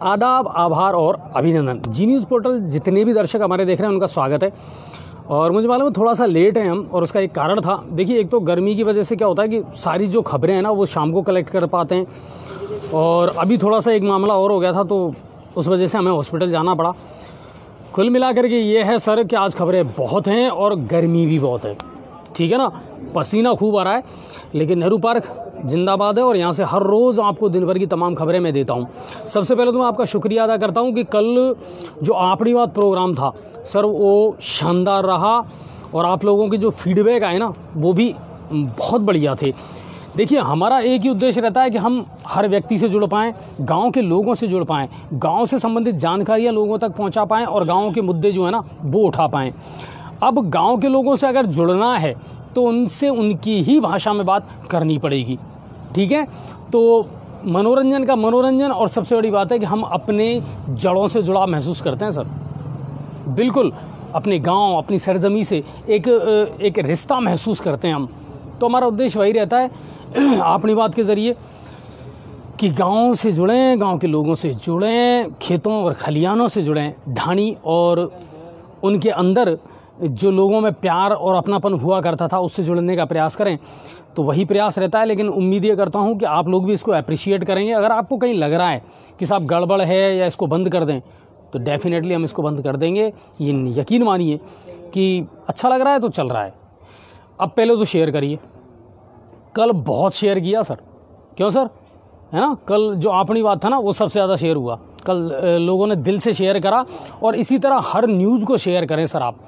आदाब, आभार और अभिनंदन। जी न्यूज़ पोर्टल जितने भी दर्शक हमारे देख रहे हैं उनका स्वागत है। और मुझे मालूम है थोड़ा सा लेट हैं हम, और उसका एक कारण था। देखिए, एक तो गर्मी की वजह से क्या होता है कि सारी जो खबरें हैं ना वो शाम को कलेक्ट कर पाते हैं, और अभी थोड़ा सा एक मामला और हो गया था तो उस वजह से हमें हॉस्पिटल जाना पड़ा। कुल मिलाकर के ये है सर कि आज खबरें बहुत हैं और गर्मी भी बहुत है, ठीक है ना। पसीना खूब आ रहा है, लेकिन नेहरू पार्क जिंदाबाद है और यहाँ से हर रोज़ आपको दिन भर की तमाम खबरें मैं देता हूँ। सबसे पहले तो मैं आपका शुक्रिया अदा करता हूँ कि कल जो आपड़ी बात प्रोग्राम था सर वो शानदार रहा, और आप लोगों के जो फीडबैक आए ना वो भी बहुत बढ़िया थे। देखिए, हमारा एक ही उद्देश्य रहता है कि हम हर व्यक्ति से जुड़ पाएँ, गांव के लोगों से जुड़ पाएँ, गांव से संबंधित जानकारियां लोगों तक पहुंचा पाएँ और गांव के मुद्दे जो है ना वो उठा पाएँ। अब गांव के लोगों से अगर जुड़ना है तो उनसे उनकी ही भाषा में बात करनी पड़ेगी, ठीक है। तो मनोरंजन का मनोरंजन, और सबसे बड़ी बात है कि हम अपने जड़ों से जुड़ाव महसूस करते हैं सर, बिल्कुल अपने गांव, अपनी सरजमी से एक रिश्ता महसूस करते हैं हम। तो हमारा उद्देश्य वही रहता है अपनी बात के ज़रिए कि गाँव से जुड़ें, गाँव के लोगों से जुड़ें, खेतों और खलिहानों से जुड़ें, ढाणी और उनके अंदर जो लोगों में प्यार और अपनापन हुआ करता था उससे जुड़ने का प्रयास करें। तो वही प्रयास रहता है, लेकिन उम्मीद ये करता हूँ कि आप लोग भी इसको अप्रिशिएट करेंगे। अगर आपको कहीं लग रहा है कि साहब गड़बड़ है या इसको बंद कर दें, तो डेफिनेटली हम इसको बंद कर देंगे। ये यकीन मानिए कि अच्छा लग रहा है तो चल रहा है। अब पहले तो शेयर करिए। कल बहुत शेयर किया सर, क्यों सर, है ना। कल जो अपनी बात था ना वो सबसे ज़्यादा शेयर हुआ। कल लोगों ने दिल से शेयर करा, और इसी तरह हर न्यूज़ को शेयर करें सर आप।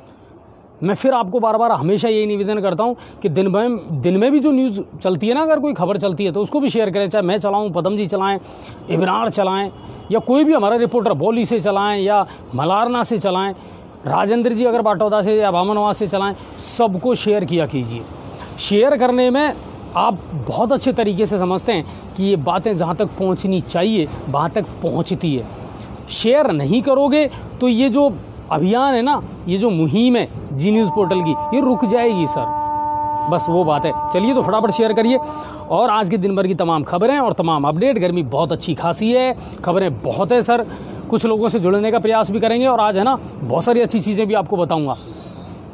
मैं फिर आपको बार बार हमेशा यही निवेदन करता हूँ कि दिन में भी जो न्यूज़ चलती है ना, अगर कोई खबर चलती है तो उसको भी शेयर करें। चाहे मैं चलाऊँ, पदम जी चलाएँ, इबरार चलाएँ, या कोई भी हमारा रिपोर्टर बौली से चलाएँ या मलारना से चलाएँ, राजेंद्र जी अगर बाटौदा से या बामनवास से चलाएँ, सबको शेयर किया कीजिए। शेयर करने में आप बहुत अच्छे तरीके से समझते हैं कि ये बातें जहाँ तक पहुँचनी चाहिए वहाँ तक पहुँचती है। शेयर नहीं करोगे तो ये जो अभियान है ना, ये जो मुहिम है जी न्यूज़ पोर्टल की, ये रुक जाएगी सर, बस वो बात है। चलिए तो फटाफट शेयर करिए। और आज के दिन भर की तमाम खबरें और तमाम अपडेट, गर्मी बहुत अच्छी खासी है, खबरें बहुत है सर, कुछ लोगों से जुड़ने का प्रयास भी करेंगे, और आज है ना बहुत सारी अच्छी चीज़ें भी आपको बताऊँगा।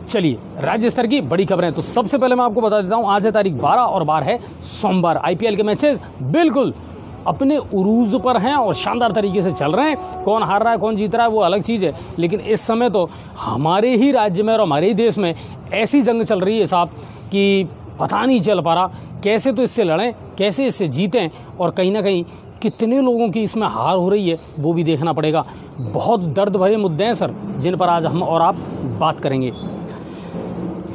चलिए, राज्य स्तर की बड़ी खबरें। तो सबसे पहले मैं आपको बता देता हूँ, आज है तारीख 12 और बार है सोमवार। IPL के मैचेस बिल्कुल अपने उरूज पर हैं और शानदार तरीके से चल रहे हैं। कौन हार रहा है कौन जीत रहा है वो अलग चीज़ है, लेकिन इस समय तो हमारे ही राज्य में और हमारे ही देश में ऐसी जंग चल रही है साहब कि पता नहीं चल पा रहा कैसे तो इससे लड़ें, कैसे इससे जीतें, और कहीं ना कहीं कितने लोगों की इसमें हार हो रही है वो भी देखना पड़ेगा। बहुत दर्द भरे मुद्दे हैं सर, जिन पर आज हम और आप बात करेंगे।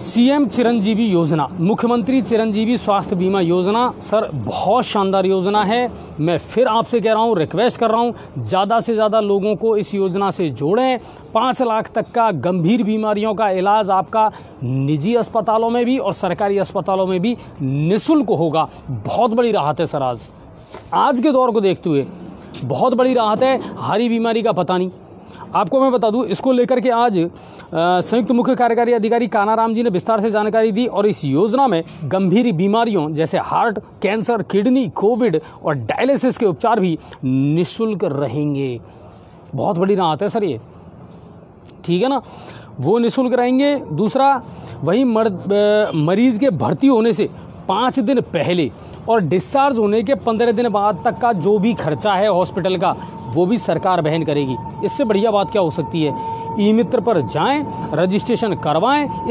CM चिरंजीवी योजना, मुख्यमंत्री चिरंजीवी स्वास्थ्य बीमा योजना सर बहुत शानदार योजना है। मैं फिर आपसे कह रहा हूँ, रिक्वेस्ट कर रहा हूँ, ज़्यादा से ज़्यादा लोगों को इस योजना से जोड़ें। 5 लाख तक का गंभीर बीमारियों का इलाज आपका निजी अस्पतालों में भी और सरकारी अस्पतालों में भी निःशुल्क होगा। बहुत बड़ी राहत है सर, आज के दौर को देखते हुए बहुत बड़ी राहत है। हारी बीमारी का पता नहीं। आपको मैं बता दूं, इसको लेकर के आज संयुक्त मुख्य कार्यकारी अधिकारी कानाराम जी ने विस्तार से जानकारी दी, और इस योजना में गंभीर बीमारियों जैसे हार्ट, कैंसर, किडनी, कोविड और डायलिसिस के उपचार भी निःशुल्क रहेंगे। बहुत बड़ी राहत है सर ये, ठीक है ना, वो निःशुल्क रहेंगे। दूसरा, वही मरीज के भर्ती होने से 5 दिन पहले और डिस्चार्ज होने के 15 दिन बाद तक का जो भी खर्चा है हॉस्पिटल का, वो भी सरकार वहन करेगी। इससे बढ़िया बात क्या हो सकती है। ई-मित्र पर जाएं, रजिस्ट्रेशन करवाएं,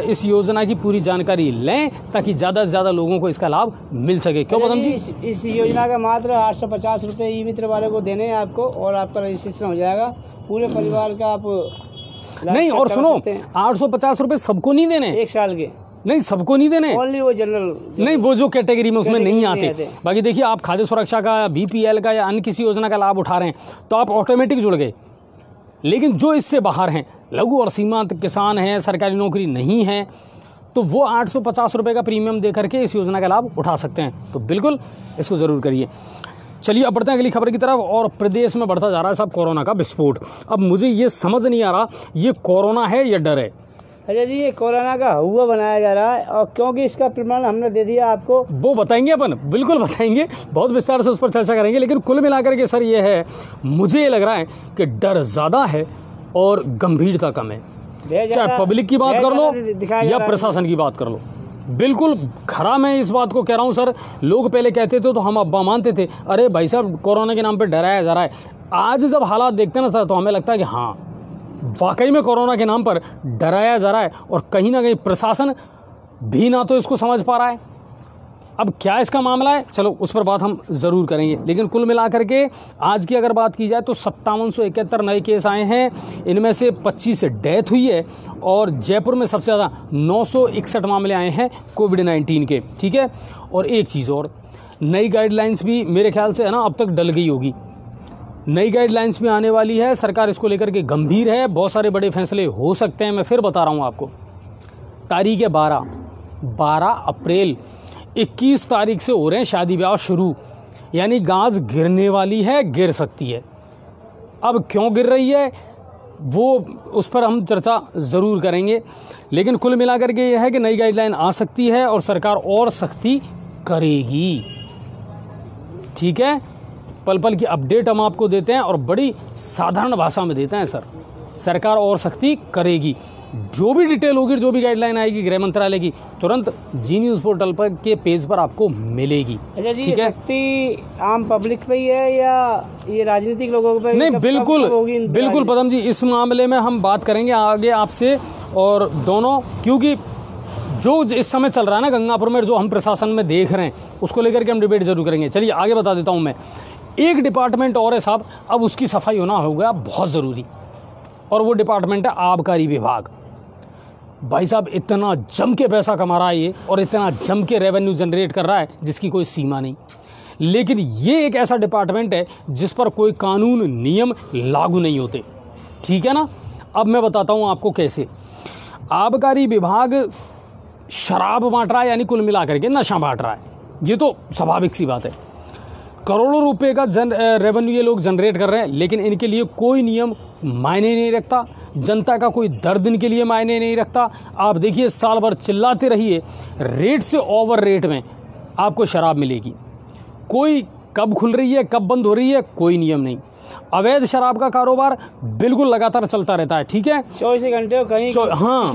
इस योजना की पूरी जानकारी लें ताकि ज़्यादा से ज़्यादा लोगों को इसका लाभ मिल सके। क्यों पदम जी? इस योजना का मात्र 850 रुपये ई-मित्र वाले को देने हैं आपको, और आपका रजिस्ट्रेशन हो जाएगा। पूरे परिवार का आप नहीं, और सुनो, 850 रुपये सबको नहीं देने, 1 साल के नहीं, सबको नहीं देने, ओनली वो जनरल नहीं, वो जो कैटेगरी में उसमें नहीं आते। बाकी देखिए, आप खाद्य सुरक्षा का, BPL का या अन्य किसी योजना का लाभ उठा रहे हैं तो आप ऑटोमेटिक जुड़ गए। लेकिन जो इससे बाहर हैं, लघु और सीमांत किसान हैं, सरकारी नौकरी नहीं है, तो वो 850 रुपये का प्रीमियम दे करके इस योजना का लाभ उठा सकते हैं। तो बिल्कुल इसको ज़रूर करिए। चलिए अब बढ़ते हैं अगली खबर की तरफ। और प्रदेश में बढ़ता जा रहा है साहब कोरोना का विस्फोट। अब मुझे ये समझ नहीं आ रहा, ये कोरोना है या डर है। अच्छा जी, ये कोरोना का हुआ बनाया जा रहा है और क्योंकि इसका प्रमाण हमने दे दिया आपको, वो बताएंगे अपन, बिल्कुल बताएंगे, बहुत विस्तार से उस पर चर्चा करेंगे। लेकिन कुल मिलाकर के सर ये है, मुझे ये लग रहा है कि डर ज़्यादा है और गंभीरता कम है। चाहे पब्लिक की बात कर लो या प्रशासन की बात कर लो, बिल्कुल खरा मैं इस बात को कह रहा हूँ सर। लोग पहले कहते थे तो हम अब्बा मानते थे, अरे भाई साहब कोरोना के नाम पे डराया जा रहा है। आज जब हालात देखते हैं ना सर, तो हमें लगता है कि हाँ वाकई में कोरोना के नाम पर डराया जा रहा है और कहीं ना कहीं प्रशासन भी ना तो इसको समझ पा रहा है। अब क्या इसका मामला है, चलो उस पर बात हम ज़रूर करेंगे। लेकिन कुल मिलाकर के आज की अगर बात की जाए तो 5771 नए केस आए हैं, इनमें से 25 डेथ हुई है और जयपुर में सबसे ज़्यादा 961 मामले आए हैं कोविड-19 के। ठीक है, और एक चीज़ और, नई गाइडलाइंस भी मेरे ख्याल से है ना अब तक डल गई होगी। नई गाइडलाइंस भी आने वाली है, सरकार इसको लेकर के गंभीर है, बहुत सारे बड़े फैसले हो सकते हैं। मैं फिर बता रहा हूँ आपको, तारीख है 12 अप्रैल, 21 तारीख से हो रहे हैं शादी ब्याह शुरू, यानी गाज गिरने वाली है, गिर सकती है। अब क्यों गिर रही है वो उस पर हम चर्चा ज़रूर करेंगे। लेकिन कुल मिलाकर के यह है कि नई गाइडलाइन आ सकती है और सरकार और सख्ती करेगी। ठीक है, पल पल की अपडेट हम आपको देते हैं और बड़ी साधारण भाषा में देते हैं सर। सरकार और सख्ती करेगी, जो भी डिटेल होगी, जो भी गाइडलाइन आएगी गृह मंत्रालय की, तुरंत जी न्यूज़ पोर्टल पर के पेज पर आपको मिलेगी। अच्छा जी, सख्ती आम पब्लिक पे ही है या ये राजनीतिक लोगों पे? नहीं, बिल्कुल पदम जी, इस मामले में हम बात करेंगे आगे आपसे और दोनों, क्योंकि जो इस समय चल रहा है ना गंगापुर में, जो हम प्रशासन में देख रहे हैं, उसको लेकर के हम डिबेट जरूर करेंगे। चलिए आगे बता देता हूँ मैं। एक डिपार्टमेंट और है साहब, अब उसकी सफाई होना होगा बहुत ज़रूरी, और वो डिपार्टमेंट है आबकारी विभाग। भाई साहब इतना जम के पैसा कमा रहा है ये, और इतना जम के रेवेन्यू जनरेट कर रहा है जिसकी कोई सीमा नहीं। लेकिन ये एक ऐसा डिपार्टमेंट है जिस पर कोई कानून नियम लागू नहीं होते। ठीक है ना, अब मैं बताता हूँ आपको कैसे। आबकारी विभाग शराब बांट रहा है, यानी कुल मिलाकर के नशा बांट रहा है, ये तो स्वाभाविक सी बात है। करोड़ों रुपए का रेवेन्यू ये लोग जनरेट कर रहे हैं, लेकिन इनके लिए कोई नियम मायने नहीं रखता, जनता का कोई दर्द इनके लिए मायने नहीं रखता। आप देखिए साल भर चिल्लाते रहिए, रेट से ओवर रेट में आपको शराब मिलेगी। कोई कब खुल रही है कब बंद हो रही है कोई नियम नहीं। अवैध शराब का कारोबार बिल्कुल लगातार चलता रहता है। ठीक है, 24 घंटे कहीं हाँ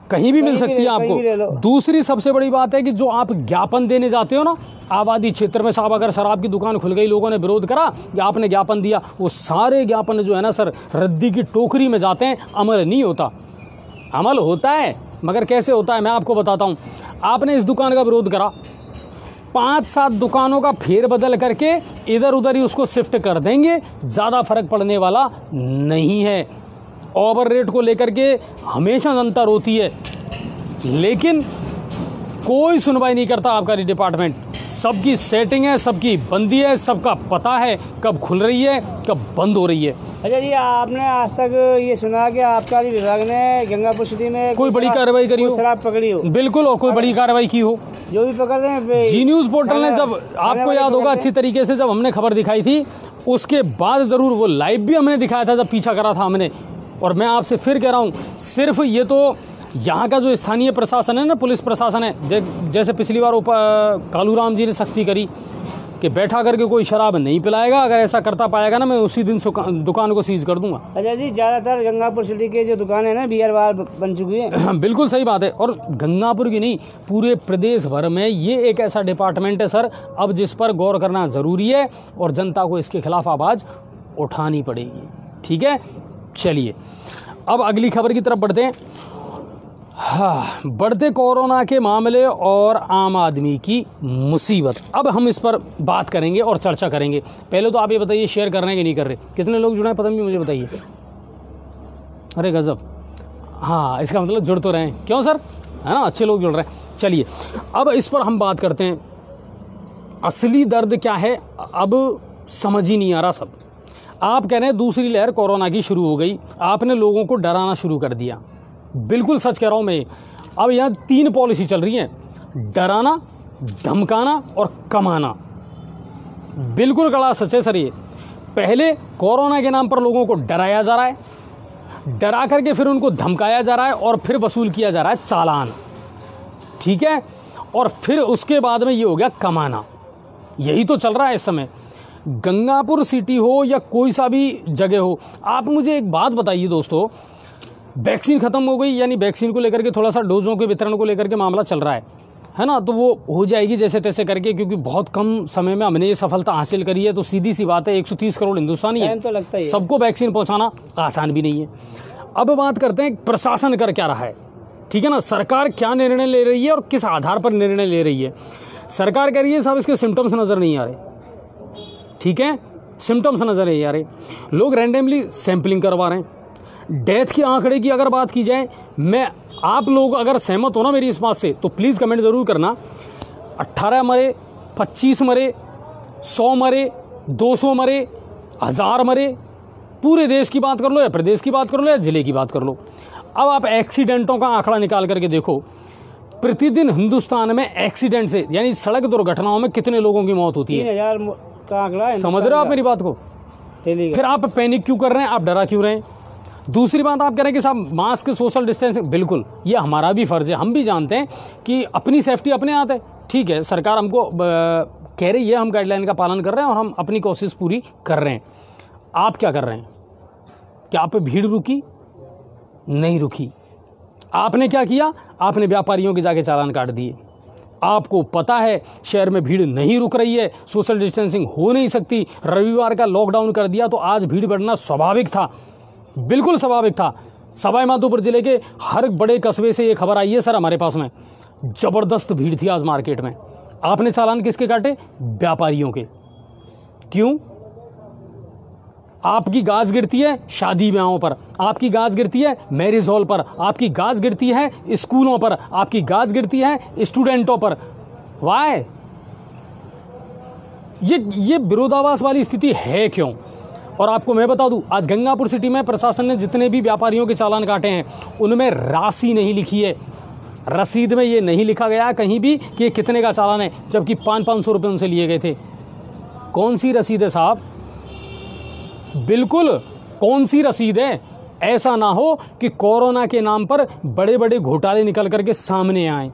कहीं भी मिल सकती है आपको। दूसरी सबसे बड़ी बात है कि जो आप ज्ञापन देने जाते हो ना आबादी क्षेत्र में, साहब अगर शराब की दुकान खुल गई, लोगों ने विरोध करा या आपने ज्ञापन दिया, वो सारे ज्ञापन जो है ना सर रद्दी की टोकरी में जाते हैं, अमल नहीं होता। अमल होता है मगर कैसे होता है मैं आपको बताता हूँ। आपने इस दुकान का विरोध करा, 5-7 दुकानों का फेरबदल करके इधर उधर ही उसको शिफ्ट कर देंगे, ज़्यादा फर्क पड़ने वाला नहीं है। ओवर रेट को लेकर के हमेशा जनता रोती है, लेकिन कोई सुनवाई नहीं करता आबकारी डिपार्टमेंट। सबकी सेटिंग है, सबकी बंदी है, सबका पता है कब खुल रही है कब बंद हो रही है। अच्छा जी, आपने आज तक ये सुना कि आबकारी विभाग ने गंगापुर सिटी में कोई बड़ी कार्रवाई करी हो, शराब पकड़ी हो? बिल्कुल, और कोई बड़ी कार्रवाई की हो, जो भी पकड़ रहे हैं। जी न्यूज़ पोर्टल ने जब, आपको याद होगा अच्छी तरीके से, जब हमने खबर दिखाई थी उसके बाद ज़रूर वो लाइव भी हमने दिखाया था जब पीछा करा था हमने। और मैं आपसे फिर कह रहा हूँ, सिर्फ ये तो यहाँ का जो स्थानीय प्रशासन है ना, पुलिस प्रशासन है, जैसे पिछली बार कालूराम जी ने सख्ती करी कि बैठा करके कोई शराब नहीं पिलाएगा, अगर ऐसा करता पाएगा ना मैं उसी दिन दुकान को सीज कर दूंगा। अच्छा जी, ज़्यादातर गंगापुर सिटी के जो दुकान है ना बियर बार बन चुकी है। बिल्कुल सही बात है, और गंगापुर की नहीं पूरे प्रदेश भर में ये एक ऐसा डिपार्टमेंट है सर अब जिस पर गौर करना ज़रूरी है और जनता को इसके खिलाफ आवाज़ उठानी पड़ेगी। ठीक है, चलिए अब अगली खबर की तरफ बढ़ते हैं। हाँ, बढ़ते कोरोना के मामले और आम आदमी की मुसीबत, अब हम इस पर बात करेंगे और चर्चा करेंगे। पहले तो आप ये बताइए शेयर कर रहे हैं कि नहीं कर रहे, कितने लोग जुड़े हैं पता नहीं मुझे बताइए। अरे गजब, हाँ इसका मतलब जुड़ तो रहे हैं, क्यों सर, है ना, अच्छे लोग जुड़ रहे हैं। चलिए अब इस पर हम बात करते हैं। असली दर्द क्या है अब समझ ही नहीं आ रहा सब। आप कह रहे हैं दूसरी लहर कोरोना की शुरू हो गई, आपने लोगों को डराना शुरू कर दिया। बिल्कुल सच कह रहा हूँ मैं। अब यहाँ 3 पॉलिसी चल रही हैं, डराना, धमकाना और कमाना। बिल्कुल कड़ा सच है सर ये। पहले कोरोना के नाम पर लोगों को डराया जा रहा है, डरा करके फिर उनको धमकाया जा रहा है और फिर वसूल किया जा रहा है चालान, ठीक है। और फिर उसके बाद में ये हो गया कमाना। यही तो चल रहा है इस समय, गंगापुर सिटी हो या कोई सा भी जगह हो। आप मुझे एक बात बताइए दोस्तों, वैक्सीन ख़त्म हो गई, यानी वैक्सीन को लेकर के थोड़ा सा डोजों के वितरण को लेकर के मामला चल रहा है ना, तो वो हो जाएगी जैसे तैसे करके, क्योंकि बहुत कम समय में हमने ये सफलता हासिल करी है। तो सीधी सी बात है, 130 करोड़ हिंदुस्तानी है, तो लगता ही है। सबको वैक्सीन पहुंचाना आसान भी नहीं है। अब बात करते हैं प्रशासन कर क्या रहा है, ठीक है ना। सरकार क्या निर्णय ले रही है और किस आधार पर निर्णय ले रही है। सरकार कह रही है साहब इसके सिम्टम्स नज़र नहीं आ रहे, ठीक है, सिम्टम्स नज़र नहीं आ रहे। लोग रैंडमली सैंपलिंग करवा रहे हैं। डेथ के आंकड़े की अगर बात की जाए, मैं आप लोग अगर सहमत हो ना मेरी इस बात से, तो प्लीज़ कमेंट ज़रूर करना। 18 मरे, 25 मरे, 100 मरे, 200 मरे, 1000 मरे, पूरे देश की बात कर लो या प्रदेश की बात कर लो या ज़िले की बात कर लो। अब आप एक्सीडेंटों का आंकड़ा निकाल करके देखो, प्रतिदिन हिंदुस्तान में एक्सीडेंट से यानी सड़क दुर्घटनाओं में कितने लोगों की मौत होती है। 3000 का आंकड़ा है। समझ रहे हो आप मेरी बात को। फिर आप पैनिक क्यों कर रहे हैं, आप डरा क्यों रहे हैं। दूसरी बात आप कह रहे हैं कि साहब मास्क, सोशल डिस्टेंसिंग, बिल्कुल ये हमारा भी फ़र्ज़ है। हम भी जानते हैं कि अपनी सेफ्टी अपने हाथ है, ठीक है। सरकार हमको कह रही है, हम गाइडलाइन का पालन कर रहे हैं और हम अपनी कोशिश पूरी कर रहे हैं। आप क्या कर रहे हैं, क्या आप पे भीड़ रुकी? नहीं रुकी। आपने क्या किया, आपने व्यापारियों के जाके चालान काट दिए। आपको पता है शहर में भीड़ नहीं रुक रही है, सोशल डिस्टेंसिंग हो नहीं सकती, रविवार का लॉकडाउन कर दिया तो आज भीड़ बढ़ना स्वाभाविक था, बिल्कुल स्वाभाविक था। सवाई माधोपुर जिले के हर बड़े कस्बे से ये खबर आई है सर हमारे पास में, ज़बरदस्त भीड़ थी आज मार्केट में। आपने चालान किसके काटे? व्यापारियों के। क्यों? आपकी गाज गिरती है शादी ब्याहों पर, आपकी गाज गिरती है मैरिज हॉल पर, आपकी गाज गिरती है स्कूलों पर, आपकी गाज गिरती है स्टूडेंटों पर। वाई? ये विरोधाभास वाली स्थिति है क्यों? और आपको मैं बता दूं, आज गंगापुर सिटी में प्रशासन ने जितने भी व्यापारियों के चालान काटे हैं उनमें राशि नहीं लिखी है, रसीद में ये नहीं लिखा गया कहीं भी कि ये कितने का चालान है, जबकि 500-500 रुपये उनसे लिए गए थे। कौन सी रसीद है साहब? बिल्कुल कौन सी रसीद है? ऐसा ना हो कि कोरोना के नाम पर बड़े बड़े घोटाले निकल करके सामने आए।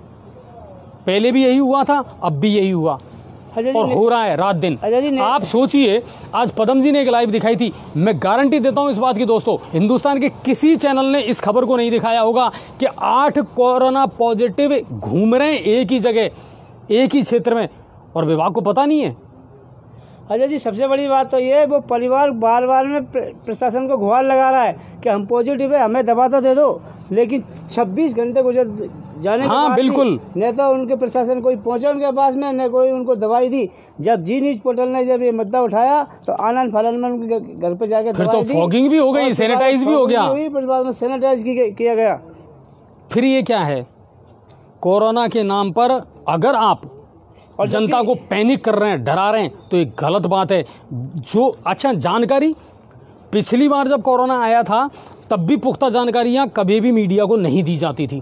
पहले भी यही हुआ था, अब भी यही हुआ और हो रहा है रात दिन। आप सोचिए, आज पदम जी ने एक लाइव दिखाई थी, मैं गारंटी देता हूं इस बात की दोस्तों, हिंदुस्तान के किसी चैनल ने इस खबर को नहीं दिखाया होगा कि 8 कोरोना पॉजिटिव घूम रहे हैं एक ही जगह, एक ही क्षेत्र में, और विभाग को पता नहीं है। अजय जी सबसे बड़ी बात तो ये है, वो परिवार बार बार में प्रशासन को गुहार लगा रहा है कि हम पॉजिटिव है, हमें दवा तो दे दो, लेकिन 26 घंटे गुजर जाने के बाद बिल्कुल न तो उनके प्रशासन कोई पहुंचा उनके पास में, न कोई उनको दवाई दी। जब जी न्यूज पोर्टल ने जब ये मुद्दा उठाया तो आनंद फानंद में उनके घर पे जाके फिर तो फॉगिंग भी हो गई, सैनिटाइज भी हो गया, फिर बाद में सैनिटाइज किया गया। फिर ये क्या है? कोरोना के नाम पर अगर आप और जनता को पैनिक कर रहे हैं, डरा रहे हैं, तो एक गलत बात है। जो अच्छा जानकारी, पिछली बार जब कोरोना आया था तब भी पुख्ता जानकारियां कभी भी मीडिया को नहीं दी जाती थी,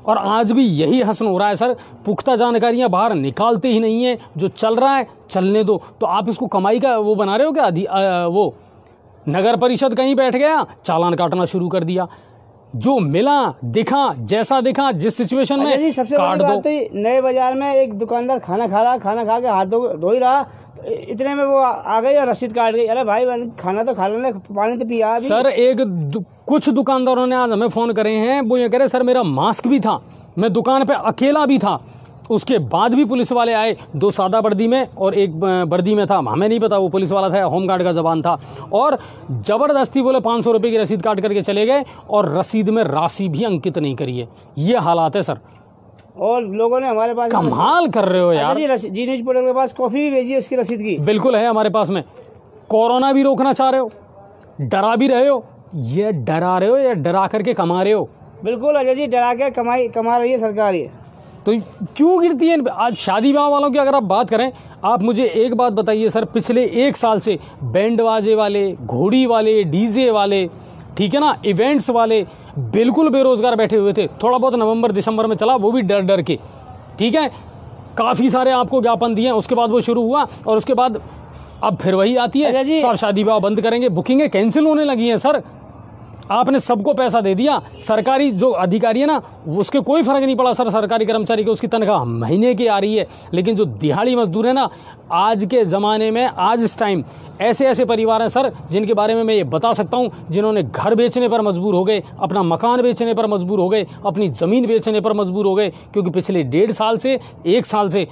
और आज भी यही हसन हो रहा है सर, पुख्ता जानकारियां बाहर निकालते ही नहीं है। जो चल रहा है चलने दो। तो आप इसको कमाई का वो बना रहे हो क्या? वो नगर परिषद कहीं बैठ गया, चालान काटना शुरू कर दिया, जो मिला दिखा, जैसा दिखा, जिस सिचुएशन में सबसे काट दो। नए बाजार में एक दुकानदार खाना खा रहा, खाना खा के हाथ धो ही रहा, इतने में वो आ गई और रसीद काट गई। अरे भाई खाना तो खा लेने, पानी तो पिया भी। सर कुछ दुकानदारों ने आज हमें फ़ोन करे हैं, वो ये कह रहे सर मेरा मास्क भी था, मैं दुकान पे अकेला भी था, उसके बाद भी पुलिस वाले आए, 2 सादा वर्दी में और एक वर्दी में था, हमें नहीं पता वो पुलिस वाला था, होमगार्ड का जवान था, और ज़बरदस्ती बोले 500 रुपये की रसीद काट करके चले गए, और रसीद में राशि भी अंकित नहीं करी है। ये हालात है सर। और लोगों ने हमारे पास कमाल कर रहे हो यार। जी न्यूज पोर्टल के पास कॉफ़ी भी भेजी है उसकी रसीद की। बिल्कुल है हमारे पास में। कोरोना भी रोकना चाह रहे हो, डरा भी रहे हो, ये डरा रहे हो या डरा करके कमा रहे हो? बिल्कुल अजय जी, डरा के कमा रही है सरकार। ये तो क्यों गिरती है? आज शादी ब्याह वालों की अगर आप बात करें, आप मुझे एक बात बताइए सर, पिछले 1 साल से बैंड बाजे वाले, घोड़ी वाले, डीजे वाले, ठीक है ना, इवेंट्स वाले बिल्कुल बेरोजगार बैठे हुए थे। थोड़ा बहुत नवंबर दिसंबर में चला, वो भी डर डर के, ठीक है। काफ़ी सारे आपको ज्ञापन दिए, उसके बाद वो शुरू हुआ, और उसके बाद अब फिर वही आती है, सब शादी ब्याह बंद करेंगे, बुकिंगें कैंसिल होने लगी हैं सर। आपने सबको पैसा दे दिया, सरकारी जो अधिकारी है ना उसके कोई फ़र्क नहीं पड़ा सर, सरकारी कर्मचारी को उसकी तनख्वाह महीने की आ रही है। लेकिन जो दिहाड़ी मजदूर है ना, आज के ज़माने में, आज इस टाइम ऐसे ऐसे परिवार हैं सर जिनके बारे में मैं ये बता सकता हूँ, जिन्होंने घर बेचने पर मजबूर हो गए, अपना मकान बेचने पर मजबूर हो गए, अपनी ज़मीन बेचने पर मजबूर हो गए, क्योंकि पिछले 1.5 साल से 1 साल से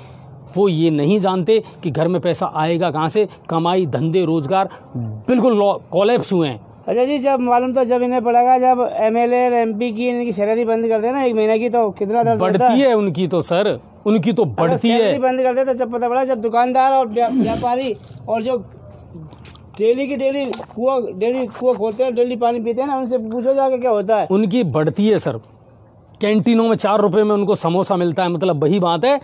वो ये नहीं जानते कि घर में पैसा आएगा कहाँ से। कमाई, धंधे, रोजगार बिल्कुल कोलैप्स हुए हैं। अच्छा जी, जब मालूम तो जब इन्हें पड़ेगा, जब एमएलए MP की इनकी सैलरी बंद कर देना 1 महीने की, तो कितना दर्द होता बढ़ती है उनकी तो सर, उनकी तो बढ़ती है। सैलरी बंद कर दे तो जब पता पड़ा, जब दुकानदार और व्यापारी और जो डेली कुआं खोलते हैं, डेली पानी पीते हैं ना, उनसे पूछो जाके क्या होता है। उनकी बढ़ती है सर। कैंटीनों में 4 रुपए में उनको समोसा मिलता है। मतलब वही बात है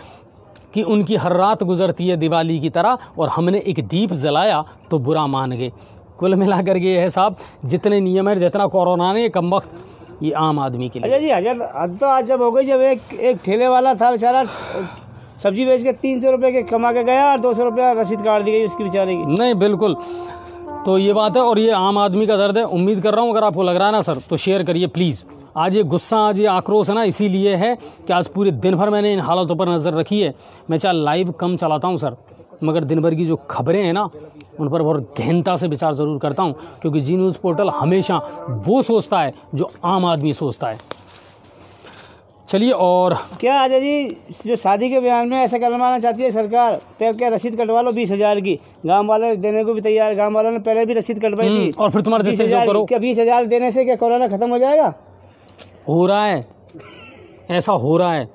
कि उनकी हर रात गुजरती है दिवाली की तरह, और हमने एक दीप जलाया तो बुरा मान गए। कुल मिलाकर के है साहब, जितने नियम है, जितना कोरोना ने कम वक्त, ये आम आदमी के लिए। अच्छा जी, हद तो आज जब हो गई, जब एक ठेले वाला था बेचारा, सब्जी बेच के 300 रुपये के कमा के गया और 200 रुपया रसीद काट दी गई उसकी बेचारे की। नहीं, बिल्कुल, तो ये बात है, और ये आम आदमी का दर्द है। उम्मीद कर रहा हूँ अगर आपको लग रहा है ना सर, तो शेयर करिए प्लीज़। आज ये गुस्सा, आज ये आक्रोश है ना, इसीलिए है कि आज पूरे दिन भर मैंने इन हालातों पर नज़र रखी है। मैं चाहे लाइव कम चलाता हूँ सर, मगर दिन भर की जो खबरें हैं ना, उन पर बहुत गहनता से विचार ज़रूर करता हूँ, क्योंकि जी न्यूज़ पोर्टल हमेशा वो सोचता है जो आम आदमी सोचता है। चलिए, और क्या आजा जी, जो शादी के बयान में ऐसा करवाना चाहती है सरकार, तो क्या रसीद कटवा लो 20,000 की, गांव वाले देने को भी तैयार। गांव वालों ने पहले भी रसीद कटवाई थी, और फिर तुम्हारे जैसे जो करो। क्या 20,000 देने से क्या कोरोना खत्म हो जाएगा? हो रहा है, ऐसा हो रहा है।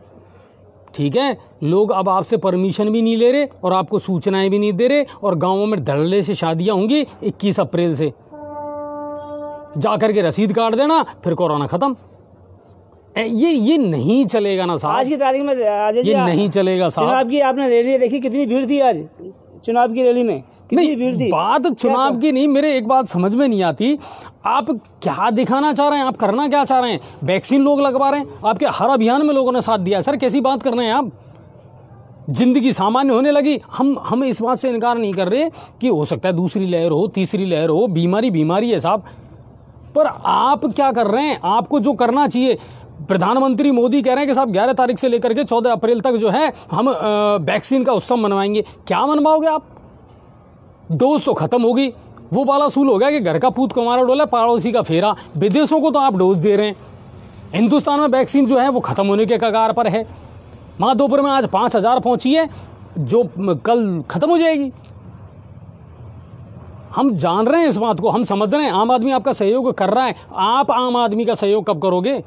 ठीक है, लोग अब आपसे परमिशन भी नहीं ले रहे और आपको सूचनाएं भी नहीं दे रहे, और गांवों में धड़ल्ले से शादियां होंगी 21 अप्रैल से। जाकर के रसीद काट देना, फिर कोरोना खत्म। ये नहीं चलेगा ना साहब, आज की तारीख में ये नहीं चलेगा साहब। चुनाव की आपने रैली देखी, कितनी भीड़ थी आज चुनाव की रैली में, कितनी भीड़ थी। बात चुनाव की नहीं, मेरे एक बात समझ में नहीं आती, आप क्या दिखाना चाह रहे हैं, आप करना क्या चाह रहे हैं? वैक्सीन लोग लगवा रहे हैं, आपके हर अभियान में लोगों ने साथ दिया। सर कैसी बात कर रहे हैं आप? जिंदगी सामान्य होने लगी। हम इस बात से इनकार नहीं कर रहे कि हो सकता है दूसरी लहर हो, तीसरी लहर हो, बीमारी है साहब, पर आप क्या कर रहे हैं? आपको जो करना चाहिए, प्रधानमंत्री मोदी कह रहे हैं कि साहब 11 तारीख से लेकर के 14 अप्रैल तक जो है हम वैक्सीन का उत्सव मनवाएंगे। क्या मनवाओगे आप? डोज तो खत्म होगी, वो वाला सूल हो गया कि घर का पूत कुंवारा डोला, पड़ोसी का फेरा। विदेशों को तो आप डोज दे रहे हैं, हिंदुस्तान में वैक्सीन जो है वो खत्म होने के कगार पर है। माधोपुर में आज 5,000 पहुंची है, जो कल खत्म हो जाएगी। हम जान रहे हैं इस बात को, हम समझ रहे हैं, आम आदमी आपका सहयोग कर रहा है। आप आम आदमी का सहयोग कब करोगे?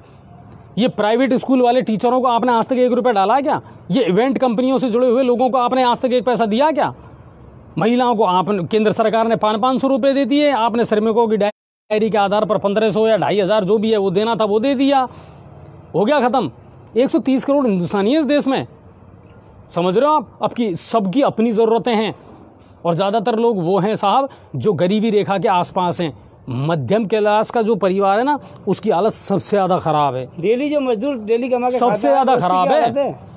ये प्राइवेट स्कूल वाले टीचरों को आपने आज तक 1 रुपया डाला क्या? ये इवेंट कंपनियों से जुड़े हुए लोगों को आपने आज तक 1 पैसा दिया क्या? महिलाओं को आप केंद्र सरकार ने 500 रुपये दे दिए, आपने श्रमिकों की डायरी के आधार पर 1500 या 2,500 जो भी है वो देना था वो दे दिया, हो गया खत्म। 130 करोड़ हिंदुस्तानी है इस देश में, समझ रहे हो आप? आपकी सबकी अपनी ज़रूरतें हैं, और ज़्यादातर लोग वो हैं साहब जो गरीबी रेखा के आसपास हैं। मध्यम क्लास का जो परिवार है ना, उसकी हालत सबसे ज़्यादा ख़राब है। डेली जो मजदूर डेली कमा के सबसे ज़्यादा ख़राब है।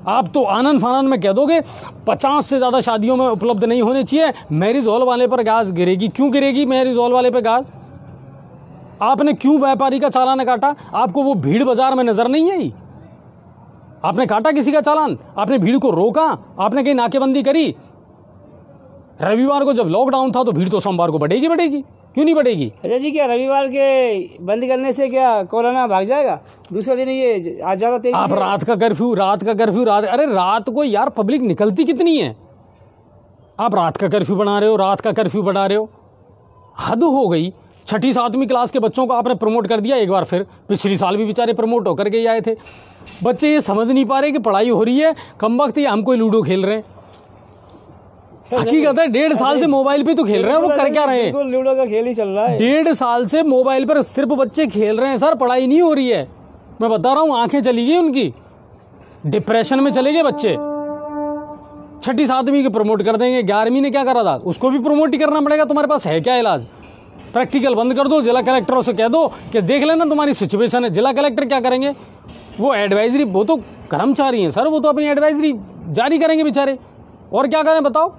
आप तो आनंद फानंद में कह दोगे 50 से ज़्यादा शादियों में उपलब्ध नहीं होने चाहिए, मैरिज हॉल वाले पर गाज गिरेगी। क्यों गिरेगी मैरिज हॉल वाले पर गाज? आपने क्यों व्यापारी का चालान काटा? आपको वो भीड़ बाजार में नजर नहीं आई? आपने काटा किसी का चालान? आपने भीड़ को रोका? आपने कहीं नाकेबंदी करी? रविवार को जब लॉकडाउन था तो भीड़ तो सोमवार को बढ़ेगी, क्यों नहीं बढ़ेगी? अरे जी, क्या रविवार के बंद करने से क्या कोरोना भाग जाएगा? दूसरा दिन ये आज ज़्यादा तेजी आप से। रात का कर्फ्यू अरे रात को यार पब्लिक निकलती कितनी है? आप रात का कर्फ्यू बढ़ा रहे हो, हद हो गई। 6ठी 7वीं क्लास के बच्चों को आपने प्रमोट कर दिया एक बार फिर। पिछली साल भी बेचारे प्रमोट होकर के आए थे। बच्चे ये समझ नहीं पा रहे कि पढ़ाई हो रही है, कम वक्त ये हम कोई लूडो खेल रहे हैं। हकीकत है 1.5 साल से मोबाइल पे तो खेल रहे हैं, वो कर क्या रहे हैं? बिल्कुल लूडो का खेल ही चल रहा है। 1.5 साल से मोबाइल पर सिर्फ बच्चे खेल रहे हैं सर, पढ़ाई नहीं हो रही है। मैं बता रहा हूँ, आंखें चली गई उनकी, डिप्रेशन में चले गए बच्चे। 6ठी 7वीं के प्रमोट कर देंगे, 11वीं ने क्या करा था उसको भी प्रमोट ही करना पड़ेगा। तुम्हारे पास है क्या इलाज? प्रैक्टिकल बंद कर दो, जिला कलेक्टरों से कह दो कि देख लेना तुम्हारी सिचुएशन है। जिला कलेक्टर क्या करेंगे? वो एडवाइजरी, वो तो कर्मचारी हैं सर, वो तो अपनी एडवाइजरी जारी करेंगे बेचारे, और क्या करें बताओ?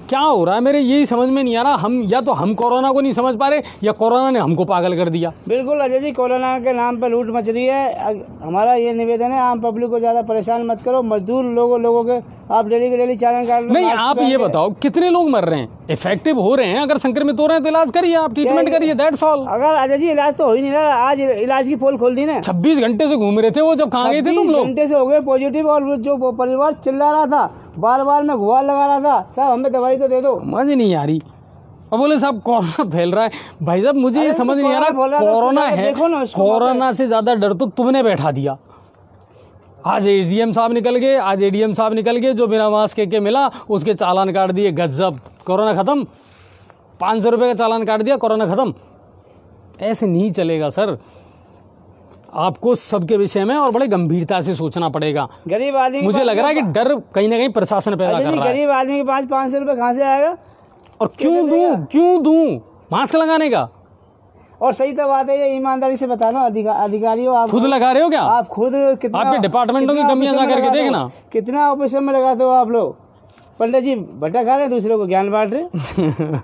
क्या हो रहा है मेरे यही समझ में नहीं आ रहा। हम या तो हम कोरोना को नहीं समझ पा रहे या कोरोना ने हमको पागल कर दिया। बिल्कुल अजय जी, कोरोना के नाम पर लूट मच रही है। हमारा ये निवेदन है, आम पब्लिक को ज़्यादा परेशान मत करो। मजदूर लोगों के आप डेली के डेली चालान काट लो। नहीं, आप ये बताओ कितने लोग मर रहे हैं, इफेक्टिव हो रहे हैं? अगर संक्रमित हो रहे हैं तो इलाज करिए, आप ट्रीटमेंट करिए, दैट्स ऑल। अगर अजय जी इलाज तो हो ही नहीं रहा, आज इलाज की पोल खोल दी ना। 26 घंटे से घूम रहे थे वो, जब कहाँ गए थे तुम लोग? घंटे से हो गए पॉजिटिव, और जो परिवार चिल्ला रहा था, बार बार में गुहार लगा रहा था, साहब हमें दवाई तो दे दो। समझ नहीं आ रही। अब बोले साहब कोरोना फैल रहा है। भाई साहब मुझे ये समझ नहीं आ रहा, कोरोना है, कोरोना से ज्यादा डर तो तुमने बैठा दिया। आज एडीएम साहब निकल गए, जो बिना मास्क के मिला उसके चालान काट दिए। गजब, कोरोना खत्म। 500 रुपये का चालान काट दिया, कोरोना खत्म। ऐसे नहीं चलेगा सर। आपको सबके विषय में और बड़े गंभीरता से सोचना पड़ेगा। गरीब आदमी, मुझे लग रहा है कि डर कहीं ना कहीं प्रशासन पैदा कर रहा है। गरीब आदमी के पास 500 रुपये कहाँ से आएगा? और क्यों दूं मास्क लगाने का? और सही तो बात है, ये ईमानदारी से बताना अधिकारियों, आप खुद लगा रहे हो क्या? आप खुद कितना, आपके डिपार्टमेंटों की कमियां जा करके देखना, कितना ऑपरेशन में लगाते हो आप लोग। पंडित जी भट्टा खा रहे हैं, दूसरे को ज्ञान बांट रहे।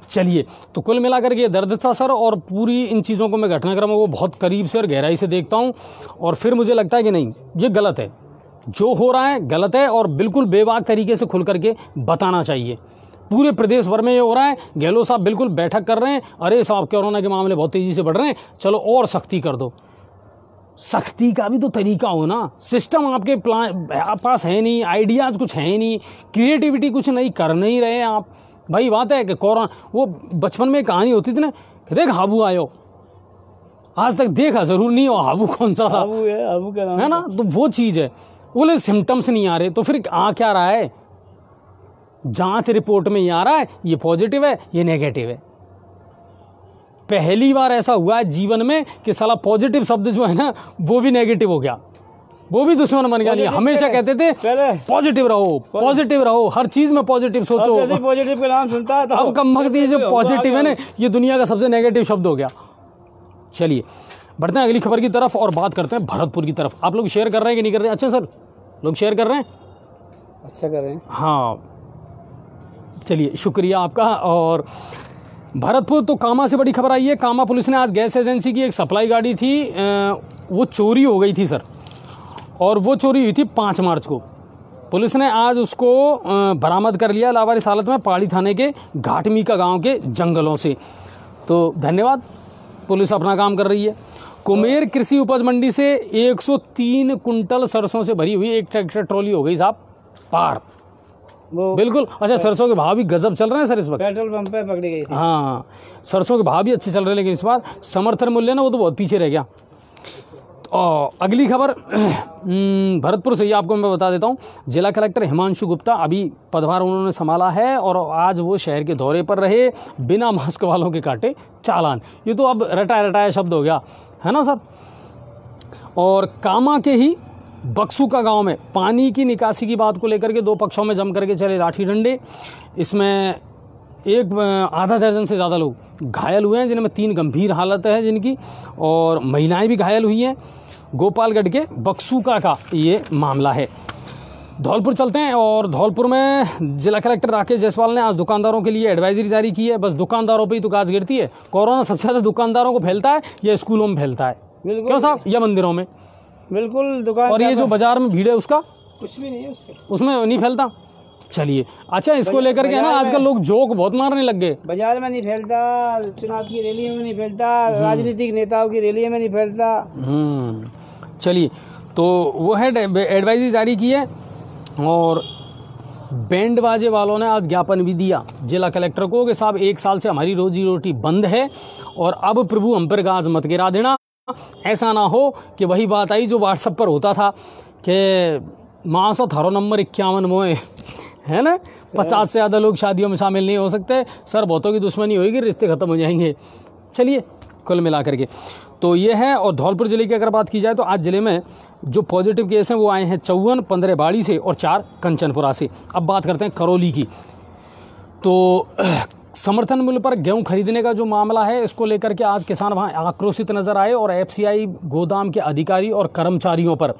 चलिए, तो कुल मिलाकर के ये दर्द था सर, और पूरी इन चीज़ों को मैं घटनाक्रम को बहुत करीब से और गहराई से देखता हूँ, और फिर मुझे लगता है कि नहीं, ये गलत है, जो हो रहा है गलत है, और बिल्कुल बेबाक तरीके से खुल करके बताना चाहिए। पूरे प्रदेश भर में ये हो रहा है। गहलोत साहब बिल्कुल बैठक कर रहे हैं, अरे साहब कोरोना के मामले बहुत तेज़ी से बढ़ रहे हैं, चलो और सख्ती कर दो। सख्ती का भी तो तरीका हो ना। सिस्टम आपके पास है नहीं, आइडियाज़ कुछ है नहीं, क्रिएटिविटी कुछ नहीं कर नहीं रहे आप। भाई बात है कि कोरोना, वो बचपन में कहानी होती थी ना, देख हाबू आयो, आज तक देखा जरूर नहीं हो हाबू कौन सा था, हाबू का नाम है ना। तो वो चीज़ है। बोले सिम्टम्स नहीं आ रहे, तो फिर आ क्या रहा है? जांच रिपोर्ट में ये आ रहा है ये पॉजिटिव है, ये नेगेटिव है। पहली बार ऐसा हुआ है जीवन में कि साला पॉजिटिव शब्द जो है ना वो भी नेगेटिव हो गया, वो भी दुश्मन बन गया। हमेशा कहते थे पॉजिटिव रहो, हर चीज में पॉजिटिव सोचो। पॉजिटिव का नाम सुनता है तो अब कम वक्त ये जो पॉजिटिव है ना, ये दुनिया का सबसे नेगेटिव शब्द हो गया। चलिए बढ़ते हैं अगली खबर की तरफ और बात करते हैं भरतपुर की तरफ। आप लोग शेयर कर रहे हैं कि नहीं कर रहे हैं? अच्छा सर, लोग शेयर कर रहे हैं, अच्छा कर रहे हैं। हाँ चलिए, शुक्रिया आपका। और भरतपुर तो कामा से बड़ी खबर आई है। कामा पुलिस ने आज गैस एजेंसी की एक सप्लाई गाड़ी थी, वो चोरी हो गई थी सर, और वो चोरी हुई थी 5 मार्च को। पुलिस ने आज उसको बरामद कर लिया लावारिस हालत में पहाड़ी थाने के घाटमीका गांव के जंगलों से। तो धन्यवाद, पुलिस अपना काम कर रही है। कुमेर कृषि उपज मंडी से 103 कुंटल सरसों से भरी हुई एक ट्रैक्टर ट्रॉली हो गई साहब पार। बिल्कुल। अच्छा, सरसों के भाव भी गजब चल रहे हैं सर इस वक्त, पेट्रोल पंप पे पकड़ी गई थी। हाँ, सरसों के भाव भी अच्छे चल रहे हैं, लेकिन इस बार समर्थन मूल्य ना वो तो बहुत पीछे रह गया। और अगली खबर भरतपुर से ही आपको मैं बता देता हूँ। जिला कलेक्टर हिमांशु गुप्ता अभी पदभार उन्होंने संभाला है, और आज वो शहर के दौरे पर रहे। बिना मास्क वालों के काटे चालान, ये तो अब रटाया शब्द हो गया है ना सर। और कामा के ही बक्सूका गांव में पानी की निकासी की बात को लेकर के 2 पक्षों में जम करके चले लाठी डंडे। इसमें आधा दर्जन से ज़्यादा लोग घायल हुए हैं, जिनमें 3 गंभीर हालत है जिनकी, और महिलाएं भी घायल हुई हैं। गोपालगढ़ के बक्सूका का ये मामला है। धौलपुर चलते हैं, और धौलपुर में जिला कलेक्टर राकेश जायसवाल ने आज दुकानदारों के लिए एडवाइजरी जारी की है। बस दुकानदारों पे ही तो गाज गिरती है। कोरोना सबसे ज़्यादा दुकानदारों को फैलता है या स्कूलों में फैलता है? क्यों साहब? या मंदिरों में? बिल्कुल दुकान। और ये जो बाजार में भीड़ है उसका कुछ भी नहीं है, उसमें नहीं फैलता। चलिए, अच्छा इसको लेकर के ना आजकल लोग जोक बहुत मारने लग गए। बाजार में नहीं फैलता, चुनाव की रैलियों में नहीं फैलता, राजनीतिक नेताओं की रैलियों में नहीं फैलता। चलिए, तो वो है एडवाइजरी जारी की है, और बैंड बाजे वालों ने आज ज्ञापन भी दिया जिला कलेक्टर को कि साहब 1 साल से हमारी रोजी रोटी बंद है, और अब प्रभु हम पर गाज मत गिरा देना। ऐसा ना हो कि वही बात आई जो व्हाट्सएप पर होता था कि मासो थारो नंबर 51 मोए, है ना, 50 से ज़्यादा लोग शादियों में शामिल नहीं हो सकते, सर बहुतों की दुश्मनी होगी, रिश्ते ख़त्म हो जाएंगे। चलिए, कुल मिला करके तो ये है। और धौलपुर ज़िले की अगर बात की जाए तो आज ज़िले में जो पॉजिटिव केस हैं वो आए हैं 54, 15 बाड़ी से और 4 कंचनपुरा से। अब बात करते हैं करौली की। तो समर्थन मूल्य पर गेहूं खरीदने का जो मामला है, इसको लेकर के आज किसान वहां आक्रोशित नजर आए और एफसीआई गोदाम के अधिकारी और कर्मचारियों पर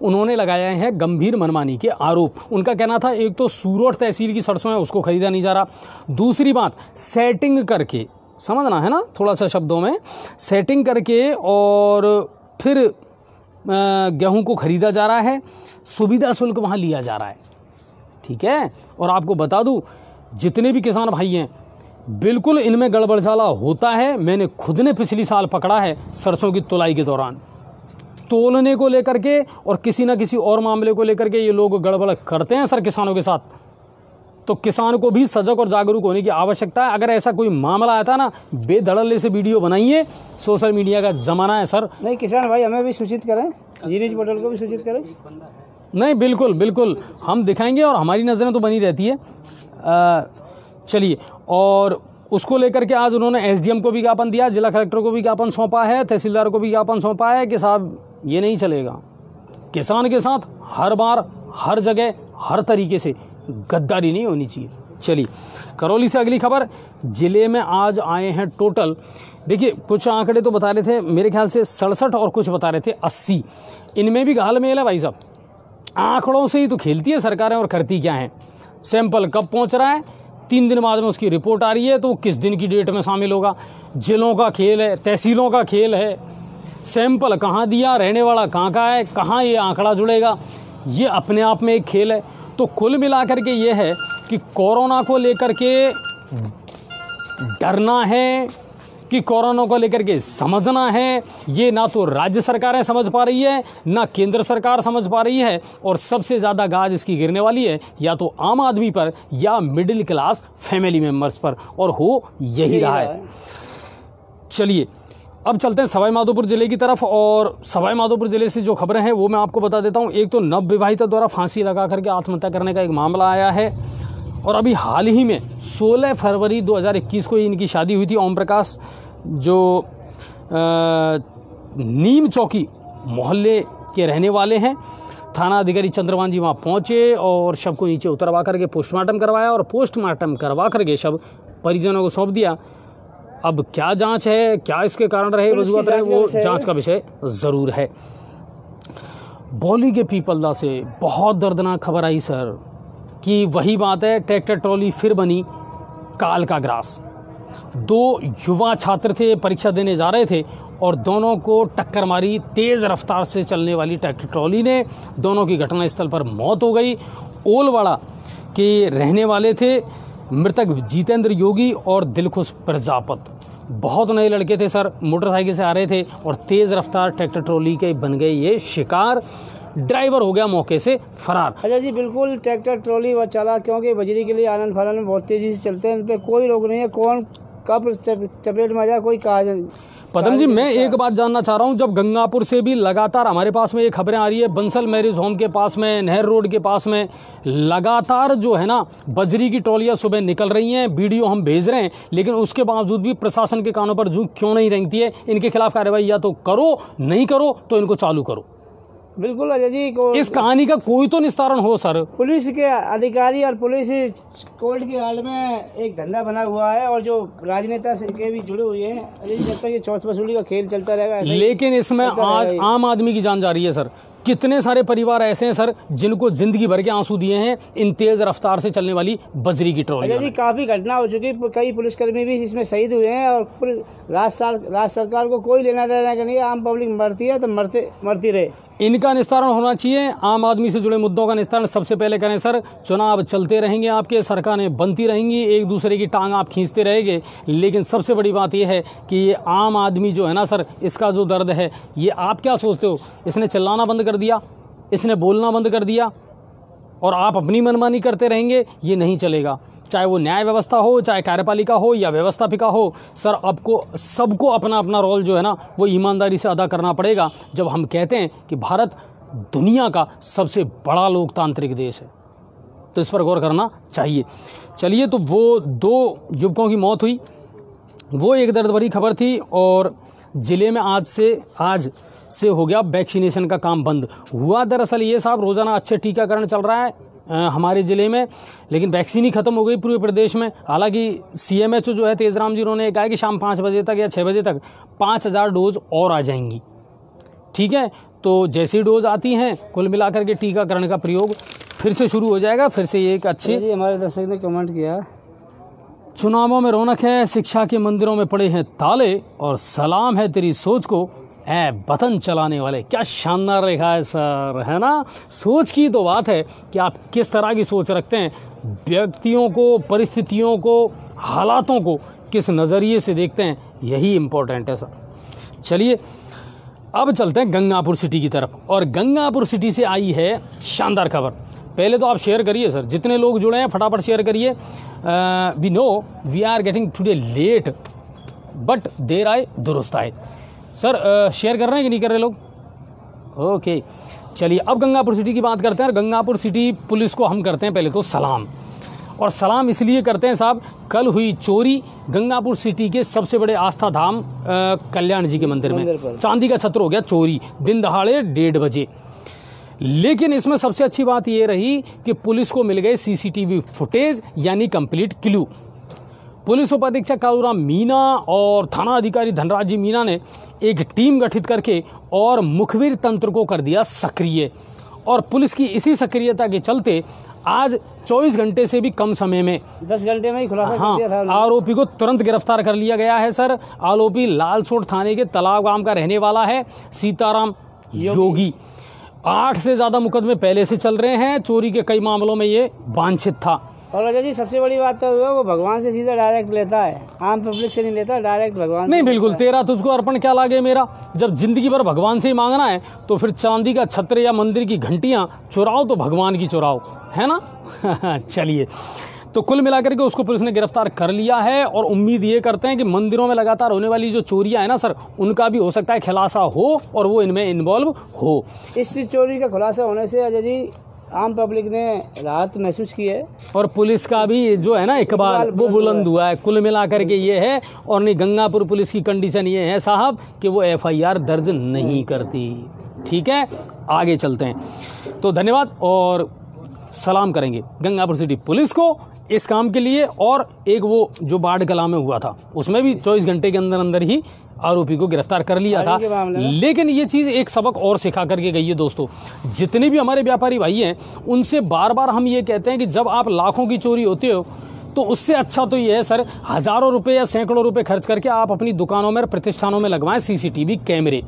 उन्होंने लगाए हैं गंभीर मनमानी के आरोप। उनका कहना था, एक तो सूरोठ तहसील की सरसों है उसको खरीदा नहीं जा रहा, दूसरी बात सेटिंग करके, समझना है ना थोड़ा सा शब्दों में, सेटिंग करके और फिर गेहूं को खरीदा जा रहा है, सुविधा शुल्क वहाँ लिया जा रहा है। ठीक है, और आपको बता दूं जितने भी किसान भाई हैं, बिल्कुल इनमें गड़बड़झाला होता है। मैंने खुद ने पिछली साल पकड़ा है सरसों की तुलाई के दौरान, तोलने को लेकर के और किसी ना किसी और मामले को लेकर के ये लोग गड़बड़ करते हैं सर किसानों के साथ। तो किसान को भी सजग और जागरूक होने की आवश्यकता है। अगर ऐसा कोई मामला आता ना, बेधड़ल्ले से वीडियो बनाइए, सोशल मीडिया का ज़माना है सर। नहीं किसान भाई हमें भी सूचित करें, जी न्यूज़ पोर्टल को भी सूचित करें। नहीं बिल्कुल बिल्कुल हम दिखाएंगे और हमारी नज़रें तो बनी रहती है। चलिए, और उसको लेकर के आज उन्होंने एसडीएम को भी ज्ञापन दिया, जिला कलेक्टर को भी ज्ञापन सौंपा है, तहसीलदार को भी ज्ञापन सौंपा है कि साहब ये नहीं चलेगा, किसान के साथ हर बार हर जगह हर तरीके से गद्दारी नहीं होनी चाहिए। चलिए, करौली से अगली खबर। जिले में आज आए हैं टोटल, देखिए कुछ आंकड़े तो बता रहे थे मेरे ख्याल से 67 और कुछ बता रहे थे 80। इनमें भी घालमेल है भाई साहब, आंकड़ों से ही तो खेलती है सरकारें और करती क्या है। सैंपल कब पहुंच रहा है, 3 दिन बाद में उसकी रिपोर्ट आ रही है, तो किस दिन की डेट में शामिल होगा। जिलों का खेल है, तहसीलों का खेल है, सैंपल कहाँ दिया, रहने वाला कहाँ का है, कहाँ ये आंकड़ा जुड़ेगा, ये अपने आप में एक खेल है। तो कुल मिलाकर के ये है कि कोरोना को लेकर के डरना है कि कोरोना को लेकर के समझना है, ये ना तो राज्य सरकारें समझ पा रही है ना केंद्र सरकार समझ पा रही है। और सबसे ज़्यादा गाज इसकी गिरने वाली है या तो आम आदमी पर या मिडिल क्लास फैमिली मेंबर्स पर, और हो यही रहा है। चलिए अब चलते हैं सवाई माधोपुर ज़िले की तरफ, और सवाई माधोपुर ज़िले से जो खबरें हैं वो मैं आपको बता देता हूँ। एक तो नवविवाहिता द्वारा फांसी लगा करके आत्महत्या करने का एक मामला आया है, और अभी हाल ही में 16 फरवरी 2021 को इनकी शादी हुई थी। ओम प्रकाश जो नीम चौकी मोहल्ले के रहने वाले हैं, थाना अधिकारी चंद्रभान जी वहाँ पहुँचे और शव को नीचे उतरवा करके पोस्टमार्टम करवाया, और पोस्टमार्टम करवा करके शव परिजनों को सौंप दिया। अब क्या जांच है, क्या इसके कारण रहे, वजूहत रहे, वो जांच का विषय ज़रूर है। बौली के पीपलदा से बहुत दर्दनाक खबर आई सर, कि वही बात है, ट्रैक्टर ट्रॉली फिर बनी काल का ग्रास। 2 युवा छात्र थे, परीक्षा देने जा रहे थे, और दोनों को टक्कर मारी तेज़ रफ्तार से चलने वाली ट्रैक्टर ट्रॉली ने। दोनों की घटनास्थल पर मौत हो गई। ओलवाड़ा के रहने वाले थे मृतक जितेंद्र योगी और दिलखुश प्रजापत। बहुत नए लड़के थे सर, मोटरसाइकिल से आ रहे थे और तेज़ रफ्तार ट्रैक्टर ट्रॉली के बन गए ये शिकार। ड्राइवर हो गया मौके से फरार। अच्छा जी, बिल्कुल ट्रैक्टर ट्रॉली व चला, क्योंकि बजरी के लिए आनंद फानन में बहुत तेज़ी से चलते हैं, इन पर कोई रोक नहीं है, कौन कब चपेट में आ जाए कोई कहा। पदम जी, मैं एक बात जानना चाह रहा हूं, जब गंगापुर से भी लगातार हमारे पास में ये खबरें आ रही है, बंसल मैरिज होम के पास में, नहर रोड के पास में लगातार जो है ना बजरी की ट्रॉलियां सुबह निकल रही हैं, वीडियो हम भेज रहे हैं, लेकिन उसके बावजूद भी प्रशासन के कानों पर जूं क्यों नहीं रेंगती है। इनके खिलाफ कार्रवाई या तो करो, नहीं करो तो इनको चालू करो। बिल्कुल अजय जी, इस कहानी का कोई तो निस्तारण हो सर। पुलिस के अधिकारी और पुलिस कोर्ट के हाल में एक धंधा बना हुआ है, और जो राजनेता से के भी जुड़े हुए हैं। अजय जी, जब तक ये चौथ वसूली का खेल चलता रहेगा, लेकिन इसमें आज आम आदमी की जान जा रही है सर। कितने सारे परिवार ऐसे हैं सर जिनको जिंदगी भर के आंसू दिए हैं इन तेज रफ्तार से चलने वाली बजरी की ट्रॉली। अजय जी, काफ़ी घटना हो चुकी, कई पुलिसकर्मी भी इसमें शहीद हुए हैं, और राज्य सरकार को कोई लेना देना नहीं है। आम पब्लिक मरती है तो मरती रहे। इनका निस्तारण होना चाहिए। आम आदमी से जुड़े मुद्दों का निस्तारण सबसे पहले करें सर। चुनाव चलते रहेंगे, आपके सरकारें बनती रहेंगी, एक दूसरे की टांग आप खींचते रहेंगे, लेकिन सबसे बड़ी बात यह है कि ये आम आदमी जो है ना सर, इसका जो दर्द है, ये आप क्या सोचते हो, इसने चिल्लाना बंद कर दिया, इसने बोलना बंद कर दिया और आप अपनी मनमानी करते रहेंगे, ये नहीं चलेगा। चाहे वो न्याय व्यवस्था हो, चाहे कार्यपालिका हो या व्यवस्थापिका हो सर, आपको सबको अपना अपना रोल जो है ना वो ईमानदारी से अदा करना पड़ेगा। जब हम कहते हैं कि भारत दुनिया का सबसे बड़ा लोकतांत्रिक देश है तो इस पर गौर करना चाहिए। चलिए, तो वो 2 युवकों की मौत हुई, वो एक दर्द भरी खबर थी। और ज़िले में आज से हो गया वैक्सीनेशन का काम बंद हुआ। दरअसल ये साहब रोज़ाना अच्छे टीकाकरण चल रहा है, हमारे ज़िले में, लेकिन वैक्सीन ही ख़त्म हो गई पूरे प्रदेश में। हालांकि CMHO जो है तेजराम जी, उन्होंने कहा कि शाम 5 बजे तक या 6 बजे तक 5000 डोज और आ जाएंगी। ठीक है, तो जैसी डोज आती हैं कुल मिलाकर के टीकाकरण का प्रयोग फिर से शुरू हो जाएगा। फिर से ये एक अच्छे, जी हमारे दर्शक ने कमेंट किया, चुनावों में रौनक है, शिक्षा के मंदिरों में पड़े हैं ताले, और सलाम है तेरी सोच को ऐ बटन चलाने वाले। क्या शानदार लिखा है सर, है ना। सोच की तो बात है कि आप किस तरह की सोच रखते हैं, व्यक्तियों को, परिस्थितियों को, हालातों को किस नज़रिए से देखते हैं, यही इम्पोर्टेंट है सर। चलिए अब चलते हैं गंगापुर सिटी की तरफ, और गंगापुर सिटी से आई है शानदार खबर। पहले तो आप शेयर करिए सर, जितने लोग जुड़े हैं फटाफट शेयर करिए। We know we are getting today late but देर आए दुरुस्त आए। सर शेयर कर रहे हैं कि नहीं कर रहे लोग? ओके चलिए अब गंगापुर सिटी की बात करते हैं। गंगापुर सिटी पुलिस को हम करते हैं पहले तो सलाम, और सलाम इसलिए करते हैं साहब, कल हुई चोरी गंगापुर सिटी के सबसे बड़े आस्था धाम कल्याण जी के मंदिर में। चांदी का छत्र हो गया चोरी दिन दहाड़े 1:30 बजे। लेकिन इसमें सबसे अच्छी बात ये रही कि पुलिस को मिल गए CCTV फुटेज, यानी कंप्लीट क्लू। पुलिस उपाधीक्षक कालूराम मीना और थाना अधिकारी धनराज जी मीना ने एक टीम गठित करके और मुखबिर तंत्र को कर दिया सक्रिय, और पुलिस की इसी सक्रियता के चलते आज 24 घंटे से भी कम समय में 10 घंटे में ही खुलासा कर दिया था। आरोपी को तुरंत गिरफ्तार कर लिया गया है सर। आरोपी लालसोट थाने के तालाब गांव का रहने वाला है सीताराम योगी। 8 से ज़्यादा मुकदमे पहले से चल रहे हैं, चोरी के कई मामलों में ये वांछित था। और अजय जी सबसे बड़ी बात तो वो भगवान से सीधा डायरेक्ट लेता है, आम पब्लिक से नहीं लेता, डायरेक्ट भगवान नहीं से बिल्कुल, तेरा तुझको अर्पण क्या लागे मेरा। जब जिंदगी भर भगवान से ही मांगना है तो फिर चांदी का छत्र या मंदिर की घंटियां चुराओ तो भगवान की चुराओ, है ना। चलिए तो कुल मिलाकर के उसको पुलिस ने गिरफ्तार कर लिया है, और उम्मीद ये करते हैं कि मंदिरों में लगातार होने वाली जो चोरियां है ना सर, उनका भी हो सकता है खुलासा हो और वो इनमें इन्वॉल्व हो। इस चोरी का खुलासा होने से अजय जी आम पब्लिक ने राहत महसूस की है, और पुलिस का भी जो है ना इकबाल वो बुलंद हुआ है। कुल मिलाकर के ये है, और नहीं गंगापुर पुलिस की कंडीशन ये है साहब कि वो FIR दर्ज नहीं करती। ठीक है आगे चलते हैं। तो धन्यवाद और सलाम करेंगे गंगापुर सिटी पुलिस को इस काम के लिए। और एक वो जो बाढ़ कला में हुआ था उसमें भी 24 घंटे के अंदर अंदर ही आरोपी को गिरफ्तार कर लिया था। लेकिन ये चीज़ एक सबक और सिखा करके गई है दोस्तों। जितने भी हमारे व्यापारी भाई हैं उनसे बार बार हम ये कहते हैं कि जब आप लाखों की चोरी होते हो तो उससे अच्छा तो ये है सर, हज़ारों रुपए या सैकड़ों रुपए खर्च करके आप अपनी दुकानों में, प्रतिष्ठानों में लगवाएं CCTV कैमरे।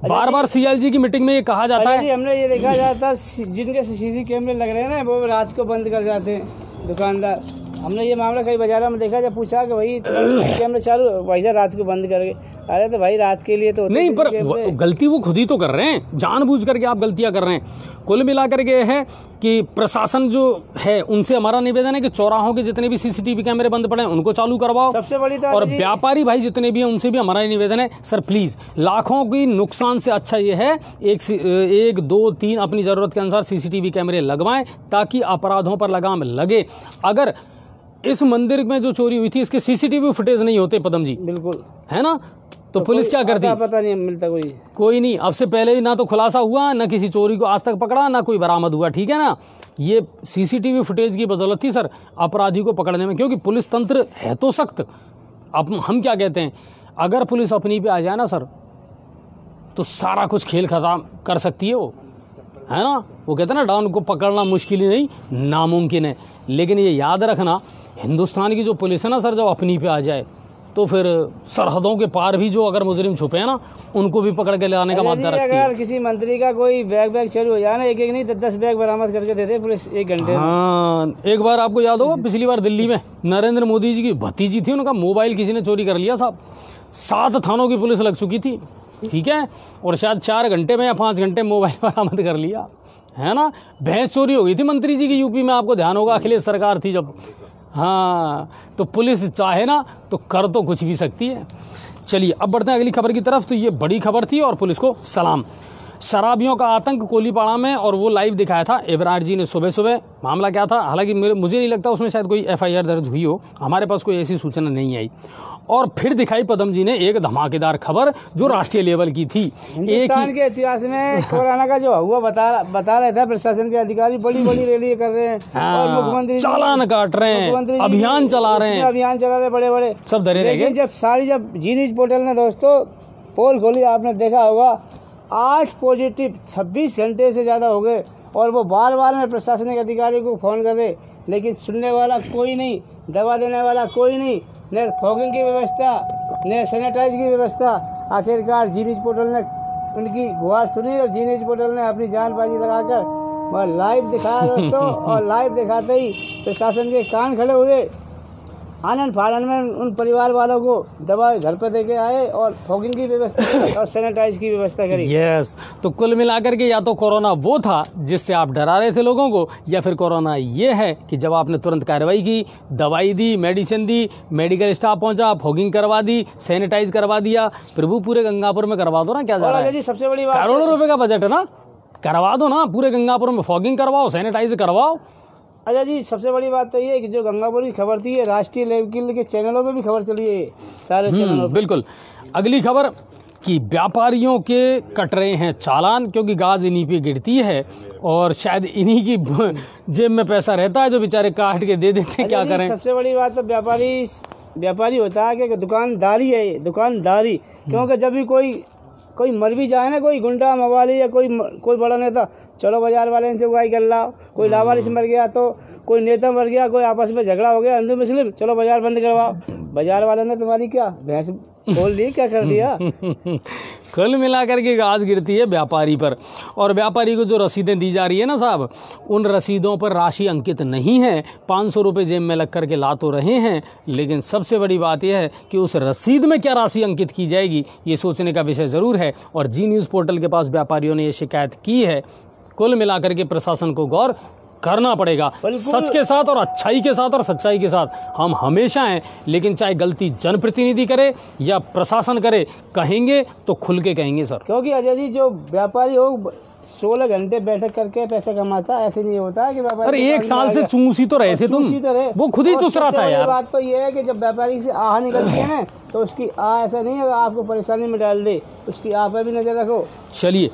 बार बार CLG की मीटिंग में ये कहा जाता है, हमने ये देखा जाता है जिनके CCTV कैमरे लग रहे हैं ना वो रात को बंद कर जाते हैं दुकानदार। हमने ये मामला कई बाजारों में देखा, जब पूछा कि भाई कैमरे चालू, भाई साहब रात को बंद कर गए। अरे तो भाई रात के लिए तो नहीं, पर गलती वो खुद ही तो कर रहे हैं, जानबूझ करके आप गलतियां कर रहे हैं। कुल मिलाकर के है कि प्रशासन जो है उनसे हमारा निवेदन है कि चौराहों के जितने भी CCTV कैमरे बंद पड़े हैं उनको चालू करवाओ। सबसे बड़ी तो और व्यापारी भाई जितने भी हैं उनसे भी हमारा निवेदन है सर प्लीज़, लाखों की नुकसान से अच्छा ये है 1, 2, 3 अपनी ज़रूरत के अनुसार CCTV कैमरे लगवाएं ताकि अपराधों पर लगाम लगे। अगर इस मंदिर में जो चोरी हुई थी इसके CCTV फुटेज नहीं होते पदम जी, बिल्कुल है ना, तो पुलिस क्या करती? पता नहीं मिलता कोई नहीं। अब से पहले ना तो खुलासा हुआ, ना किसी चोरी को आज तक पकड़ा, ना कोई बरामद हुआ। ठीक है ना, ये CCTV फुटेज की बदौलत थी सर अपराधी को पकड़ने में, क्योंकि पुलिस तंत्र है तो सख्त। अब हम क्या कहते हैं, अगर पुलिस अपनी पे आ जाए ना सर तो सारा कुछ खेल खत्म कर सकती है वो, है ना। वो कहते हैं ना डॉन को पकड़ना मुश्किल ही नहीं नामुमकिन है। लेकिन ये याद रखना, हिंदुस्तान की जो पुलिस है ना सर, जब अपनी पे आ जाए तो फिर सरहदों के पार भी जो अगर मुजरिम छुपे हैं ना उनको भी पकड़ के लाने का मामला रखती है। अगर किसी मंत्री का कोई बैग चोरी हो जाए ना, एक नहीं 10 बैग बरामद करके देते पुलिस 1 घंटे में। हाँ, एक बार आपको याद होगा पिछली बार दिल्ली में नरेंद्र मोदी जी की भतीजी थी, उनका मोबाइल किसी ने चोरी कर लिया साहब। 7 थानों की पुलिस लग चुकी थी, ठीक है, और शायद 4 घंटे में या 5 घंटे मोबाइल बरामद कर लिया, है ना। भैंस चोरी हो गई थी मंत्री जी की यूपी में, आपको ध्यान होगा, अखिलेश सरकार थी जब। हाँ, तो पुलिस चाहे ना तो कर तो कुछ भी सकती है। चलिए अब बढ़ते हैं अगली खबर की तरफ। तो ये बड़ी खबर थी और पुलिस को सलाम। शराबियों का आतंक कोलीपाड़ा में, और वो लाइव दिखाया था एवराट जी ने सुबह सुबह। मामला क्या था, हालांकि मुझे नहीं लगता उसमें शायद कोई FIR दर्ज हुई हो, हमारे पास कोई ऐसी सूचना नहीं आई। और फिर दिखाई पदम जी ने एक धमाकेदार खबर जो राष्ट्रीय लेवल की थी। हिंदुस्तान के इतिहास में कोरोना का जो हुआ बता रहे थे प्रशासन के अधिकारी, बड़ी बड़ी रैली कर रहे हैं और मुख्यमंत्री चालान काट रहे हैं, अभियान चला रहे हैं, बड़े बड़े सब धरे रह गए। जब जी न्यूज़ पोर्टल ने दोस्तों पोल खोली, आपने देखा होगा 8 पॉजिटिव 26 घंटे से ज़्यादा हो गए, और वो बार बार में प्रशासनिक अधिकारियों को फ़ोन कर रहे, लेकिन सुनने वाला कोई नहीं, दवा देने वाला कोई नहीं, न फॉगिंग की व्यवस्था, न सैनिटाइज की व्यवस्था। आखिरकार जी न्यूज़ पोर्टल ने उनकी गुहार सुनी और जी न्यूज़ पोर्टल ने अपनी जान बाजी लगाकर वह लाइव दिखाया दोस्तों। और लाइव दिखाते ही प्रशासन के कान खड़े हुए। आनंद फानन में उन परिवार वालों को दवा घर पर देके आए और फॉगिंग की व्यवस्था और सैनिटाइज की व्यवस्था करी। यस, तो कुल मिलाकर के या तो कोरोना वो था जिससे आप डरा रहे थे लोगों को, या फिर कोरोना ये है कि जब आपने तुरंत कार्रवाई की, दवाई दी, मेडिसिन दी, मेडिकल स्टाफ पहुंचा, फॉगिंग करवा दी, सैनिटाइज करवा दिया। प्रभु पूरे गंगापुर में करवा दो ना, क्या जा रहा है, सबसे बड़ी बात करोड़ों रुपए का बजट है ना, करवा दो ना पूरे गंगापुर में, फॉगिंग करवाओ, सैनिटाइज करवाओ। अच्छा जी, सबसे बड़ी बात तो ये है कि जो गंगापुर की खबर थी, राष्ट्रीय लेवल के चैनलों पे भी खबर चली है, सारे चैनलों पे। बिल्कुल। अगली खबर कि व्यापारियों के कट रहे हैं चालान, क्योंकि गाज इन्हीं पे गिरती है और शायद इन्हीं की जेब में पैसा रहता है जो बेचारे काट के दे देते हैं। क्या करें। सबसे बड़ी बात तो व्यापारी होता है कि दुकानदारी है ये, दुकानदारी। क्योंकि जब भी कोई मर भी जाए ना, कोई गुंडा मवाली या कोई बड़ा नेता, चलो बाजार वाले से उगाई कर लाओ। कोई लावारिस मर गया तो कोई नेता मर गया, कोई आपस में झगड़ा हो गया हिंदू मुस्लिम, चलो बाजार बंद करवाओ। बाजार वाले ने तुम्हारी क्या भैंस बोल दी, क्या कर दिया। कुल मिलाकर के गाज गिरती है व्यापारी पर, और व्यापारी को जो रसीदें दी जा रही है ना साहब, उन रसीदों पर राशि अंकित नहीं है। 500 रुपये जेब में लग करके ला तो रहे हैं, लेकिन सबसे बड़ी बात यह है कि उस रसीद में क्या राशि अंकित की जाएगी, ये सोचने का विषय ज़रूर है। और जी न्यूज़ पोर्टल के पास व्यापारियों ने ये शिकायत की है। कुल मिलाकर के प्रशासन को गौर करना पड़ेगा। सच के साथ और अच्छाई के साथ और सच्चाई के साथ हम हमेशा हैं, लेकिन चाहे गलती जनप्रतिनिधि करे या प्रशासन करे, कहेंगे तो खुल के कहेंगे सर। क्योंकि अजय जी, जो व्यापारी हो 16 घंटे बैठक करके पैसा कमाता, ऐसे नहीं होता है कि व्यापारी। अरे 1 साल से चूस ही तो रहे थे तुम, वो खुद ही चूस रहा था यार। बात तो ये है कि जब व्यापारी से आह निकलती है ना, तो उसकी आह ऐसा नहीं है आपको परेशानी में डाल दे, उसकी आह पर भी नजर रखो। चलिए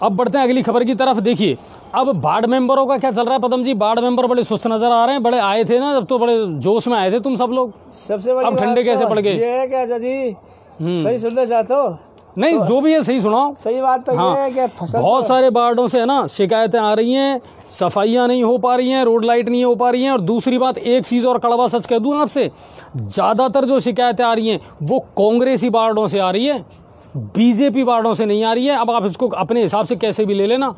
अब बढ़ते हैं अगली खबर की तरफ। देखिए अब वार्ड मेंबरों का क्या चल रहा है पदम जी। वार्ड मेंबर बड़े सुस्त नजर आ रहे हैं, बड़े आए थे ना जब, तो बड़े जोश में आए थे तुम सब लोग। सबसे बड़ी अब ठंडे कैसे पड़ गए। ये है क्या जी, सही सुनना चाहते हो? नहीं, जो भी है सही सुनाओ। सही बात तो ये है कि फसल बहुत सारे वार्डों से है ना शिकायतें आ रही हैं, सफाइयाँ नहीं हो पा रही हैं, रोड लाइट नहीं हो पा रही हैं। और दूसरी बात, एक चीज़ और कड़वा सच कह दूँ आपसे, ज़्यादातर जो शिकायतें आ रही हैं वो कांग्रेसी वार्डों से आ रही है, बीजेपी वार्डों से नहीं आ रही है। अब आप इसको अपने हिसाब से कैसे भी ले लेना,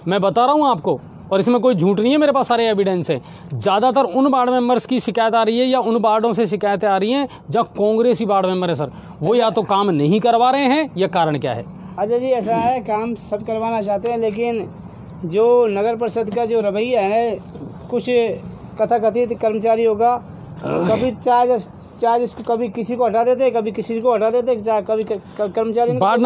मैं बता रहा हूँ आपको, और इसमें कोई झूठ नहीं है, मेरे पास सारे एविडेंस है। ज़्यादातर उन वार्ड मेंबर्स की शिकायत आ रही है या उन वार्डों से शिकायतें आ रही हैं जहाँ कांग्रेसी वार्ड मेंबर है सर, वो या तो काम नहीं करवा रहे हैं या कारण क्या है। अच्छा जी, ऐसा है, काम सब करवाना चाहते हैं, लेकिन जो नगर परिषद का जो रवैया है, कुछ कथाकथित कर्मचारियों का, कभी चार्ज इसको कभी किसी को हटा देते, कभी किसी को हटा देते, कभी कर्मचारी। वार्ड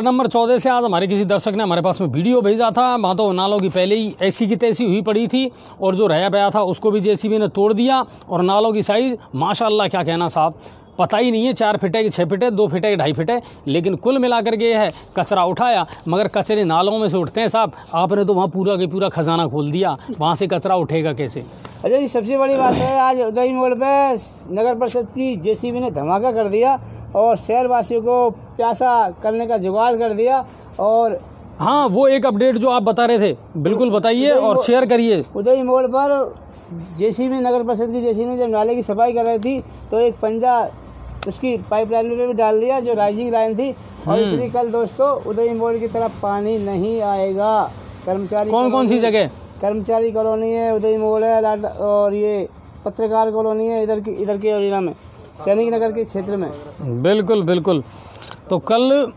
नंबर 14 से आज हमारे किसी दर्शक ने हमारे पास में वीडियो भेजा था। वहाँ तो नालों की पहले ही ऐसी की तैसी हुई पड़ी थी, और जो रहा गया था उसको भी जेसीबी ने तोड़ दिया। और नालों की साइज़ माशाल्लाह क्या कहना साहब, पता ही नहीं है 4 फीट है कि 6 फीट है, 2 फीट है कि 2.5 फीट है। लेकिन कुल मिलाकर के ये है, कचरा उठाया, मगर कचरे नालों में से उठते हैं साहब। आपने तो वहाँ पूरा के पूरा खजाना खोल दिया, वहाँ से कचरा उठेगा कैसे। अच्छा जी, सबसे बड़ी बात है, आज उदय मोड़ पे नगर परिषद की जेसीबी ने धमाका कर दिया और शहरवासियों को प्यासा करने का जुगाड़ कर दिया। और हाँ, वो एक अपडेट जो आप बता रहे थे, बिल्कुल बताइए और शेयर करिए। उदय मोड़ पर जेसीबी, नगर परिषद की जेसीबी जब नाले की सफाई कर रही थी तो एक पंजा उसकी पाइपलाइन में भी डाल दिया जो राइजिंग लाइन थी। और इसलिए कल दोस्तों उदय मोड़ की तरफ पानी नहीं आएगा। कर्मचारी कौन सी जगह? कर्मचारी कॉलोनी है, उदय मोड़ है, और ये पत्रकार कॉलोनी है इधर के एरिया में, सैनिक नगर के क्षेत्र में। बिल्कुल बिल्कुल। तो कल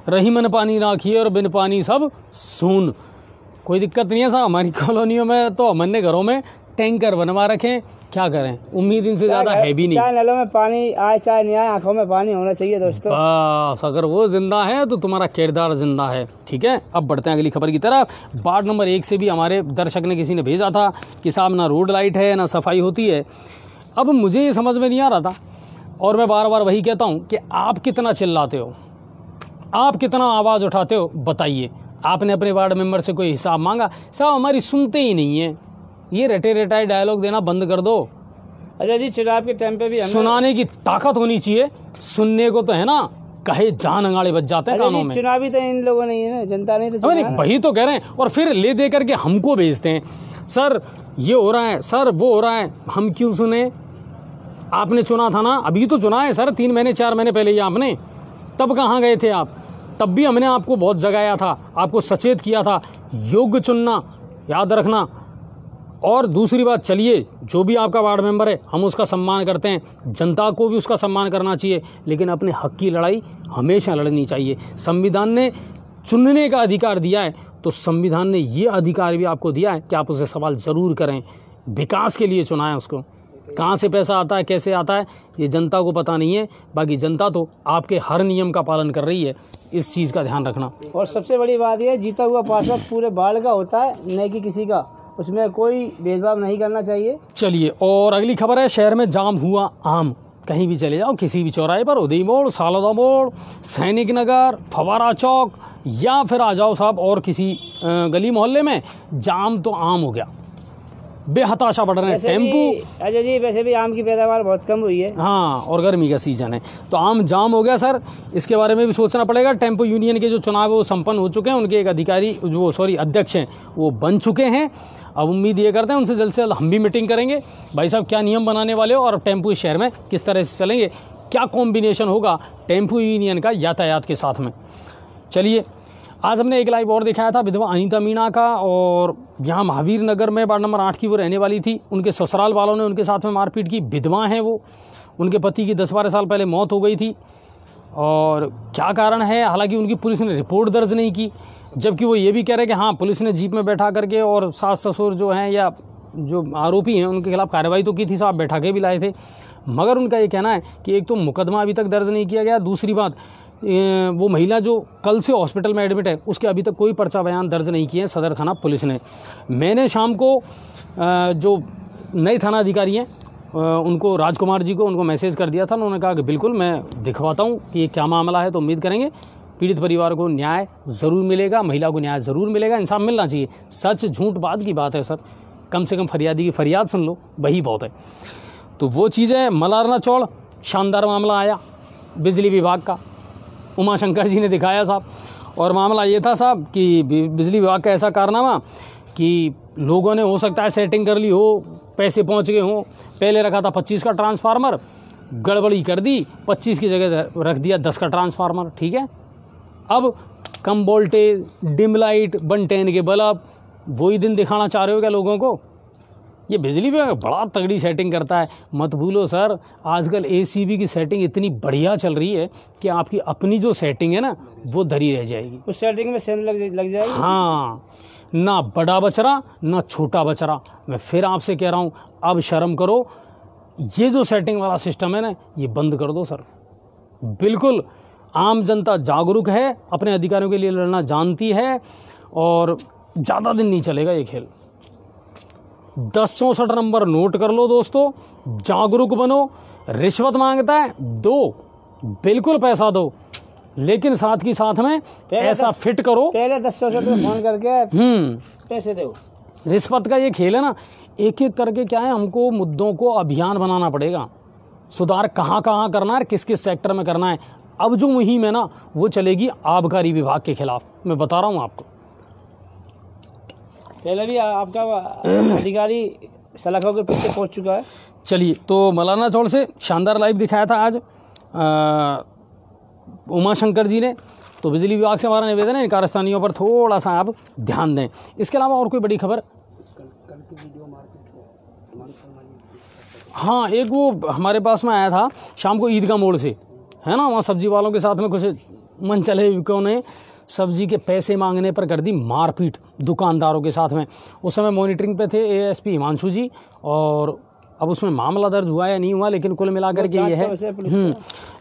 रही मन पानी राखिए और बिन पानी सब सून। कोई दिक्कत नहीं है साहब, हमारी कॉलोनियों में तो हमने घरों में टैंकर बनवा रखें, क्या करें, उम्मीद इनसे ज़्यादा है भी नहीं। चाहे नलों में पानी आए चाहे नहीं आए, आंखों में पानी होना चाहिए दोस्तों। बस अगर वो जिंदा है तो तुम्हारा किरदार जिंदा है। ठीक है, अब बढ़ते हैं अगली खबर की तरफ। वार्ड नंबर 1 से भी हमारे दर्शक ने किसी ने भेजा था कि साहब ना रोड लाइट है ना सफाई होती है। अब मुझे ये समझ में नहीं आ रहा था, और मैं बार बार वही कहता हूँ कि आप कितना चिल्लाते हो, आप कितना आवाज़ उठाते हो, बताइए। आपने अपने वार्ड मेंबर से कोई हिसाब मांगा? साहब हमारी सुनते ही नहीं है। ये रटे रटाए डायलॉग देना बंद कर दो। अच्छा जी, चुनाव के टाइम पे भी सुनाने की ताकत होनी चाहिए, सुनने को तो है ना कहे जान अंगाड़े बज जाते हैं कानों में। चुनावी तो इन लोगों ने है ना, जनता नहीं तो वही तो कह रहे हैं, और फिर ले दे करके हमको भेजते हैं, सर ये हो रहा है, सर वो हो रहा है। हम क्यों सुने? आपने चुना था ना, अभी तो चुना है सर, 3 महीने 4 महीने पहले ही आपने, तब कहाँ गए थे आप? तब भी हमने आपको बहुत जगाया था, आपको सचेत किया था, योग्य चुनना, याद रखना। और दूसरी बात, चलिए जो भी आपका वार्ड मेंबर है हम उसका सम्मान करते हैं, जनता को भी उसका सम्मान करना चाहिए, लेकिन अपने हक की लड़ाई हमेशा लड़नी चाहिए। संविधान ने चुनने का अधिकार दिया है, तो संविधान ने ये अधिकार भी आपको दिया है कि आप उसे सवाल ज़रूर करें। विकास के लिए चुना है उसको, कहाँ से पैसा आता है, कैसे आता है, ये जनता को पता नहीं है। बाकी जनता तो आपके हर नियम का पालन कर रही है, इस चीज़ का ध्यान रखना। और सबसे बड़ी बात यह, जीता हुआ पार्षद पूरे वार्ड का होता है, न कि किसी का, उसमें कोई भेदभाव नहीं करना चाहिए। चलिए, और अगली खबर है, शहर में जाम हुआ आम। कहीं भी चले जाओ, किसी भी चौराहे पर, उदय मोड़, सालदा मोड़, सैनिक नगर, फवारा चौक, या फिर आ जाओ साहब और किसी गली मोहल्ले में, जाम तो आम हो गया, बेहताशा बढ़ रहे हैं टेम्पू। अच्छा जी, वैसे भी आम की पैदावार बहुत कम हुई है। हाँ, और गर्मी का सीजन है तो आम जाम हो गया सर, इसके बारे में भी सोचना पड़ेगा। टेम्पो यूनियन के जो चुनाव है वो संपन्न हो चुके हैं, उनके एक अधिकारी अध्यक्ष हैं वो बन चुके हैं। अब उम्मीद ये करते हैं उनसे जल्द से जल्द हम भी मीटिंग करेंगे, भाई साहब क्या नियम बनाने वाले हो और टेम्पो इस शहर में किस तरह से चलेंगे, क्या कॉम्बिनेशन होगा टेम्पो यूनियन का यातायात के साथ में। चलिए, आज हमने एक लाइव और दिखाया था विधवा अनीता मीणा का, और यहाँ महावीर नगर में वार्ड नंबर 8 की वो रहने वाली थी, उनके ससुराल वालों ने उनके साथ में मारपीट की। विधवा हैं वो, उनके पति की 10-12 साल पहले मौत हो गई थी, और क्या कारण है, हालांकि उनकी पुलिस ने रिपोर्ट दर्ज नहीं की, जबकि वो ये भी कह रहे हैं कि हाँ पुलिस ने जीप में बैठा करके और सास ससुर जो हैं या जो आरोपी हैं उनके खिलाफ कार्रवाई तो की थी, साहब बैठा के भी लाए थे। मगर उनका ये कहना है कि एक तो मुकदमा अभी तक दर्ज नहीं किया गया, दूसरी बात वो महिला जो कल से हॉस्पिटल में एडमिट है उसके अभी तक कोई पर्चा बयान दर्ज नहीं किए हैं सदर थाना पुलिस ने। मैंने शाम को जो नए थाना अधिकारी हैं उनको, राजकुमार जी को, उनको मैसेज कर दिया था। उन्होंने कहा कि बिल्कुल मैं दिखवाता हूँ कि ये क्या मामला है, तो उम्मीद करेंगे पीड़ित परिवार को न्याय ज़रूर मिलेगा, महिला को न्याय ज़रूर मिलेगा, इंसाफ मिलना चाहिए। सच झूठ बाद की बात है सर, कम से कम फरियादी की फरियाद सुन लो, वही बहुत है। तो वो चीज़ है। मलारना चौड़ शानदार मामला आया बिजली विभाग का, उमा शंकर जी ने दिखाया साहब, और मामला ये था साहब कि बिजली विभाग का ऐसा कारनामा कि लोगों ने हो सकता है सेटिंग कर ली हो, पैसे पहुंच गए हों, पहले रखा था 25 का ट्रांसफार्मर, गड़बड़ी कर दी, 25 की जगह रख दिया 10 का ट्रांसफार्मर, ठीक है। अब कम वोल्टेज, डिम लाइट, 110 के बल्ब, वही दिन दिखाना चाह रहे हो क्या लोगों को? ये बिजली विभाग बड़ा तगड़ी सेटिंग करता है। मत भूलो सर, आजकल एसीबी की सेटिंग इतनी बढ़िया चल रही है कि आपकी अपनी जो सेटिंग है ना वो धरी रह जाएगी, उस सेटिंग में सेंध लग जाएगी। हाँ, ना बड़ा बचरा ना छोटा बचरा। मैं फिर आपसे कह रहा हूँ, अब शर्म करो, ये जो सेटिंग वाला सिस्टम है ना ये बंद कर दो सर। बिल्कुल आम जनता जागरूक है, अपने अधिकारों के लिए लड़ना जानती है, और ज़्यादा दिन नहीं चलेगा ये खेल। 1064 नंबर नोट कर लो दोस्तों, जागरूक बनो। रिश्वत मांगता है दो, बिल्कुल पैसा दो, लेकिन साथ की साथ में ऐसा फिट करो, पहले 1064 पे फोन करके पैसे दो। रिश्वत का ये खेल है ना, एक एक करके क्या है, हमको मुद्दों को अभियान बनाना पड़ेगा। सुधार कहाँ कहाँ करना है, किस किस सेक्टर में करना है। अब जो मुहिम है ना वो चलेगी आबकारी विभाग के खिलाफ, मैं बता रहा हूँ आपको। पहले भी आपका अधिकारी सलाखों के पीछे पहुंच चुका है। चलिए, तो मलारना चौड़ से शानदार लाइव दिखाया था आज उमा शंकर जी ने। तो बिजली विभाग से हमारा निवेदन है, इन कारस्तानियों पर थोड़ा सा आप ध्यान दें। इसके अलावा और कोई बड़ी खबर? कल की वीडियो हाँ, एक वो हमारे पास में आया था शाम को ईदगाह मोड़ से, है ना, वहाँ सब्जी वालों के साथ में कुछ मन चले कौन है, सब्जी के पैसे मांगने पर कर दी मारपीट दुकानदारों के साथ में। उस समय मॉनिटरिंग पे थे एएसपी हिमांशु जी, और अब उसमें मामला दर्ज हुआ या नहीं हुआ, लेकिन कुल मिलाकर के ये है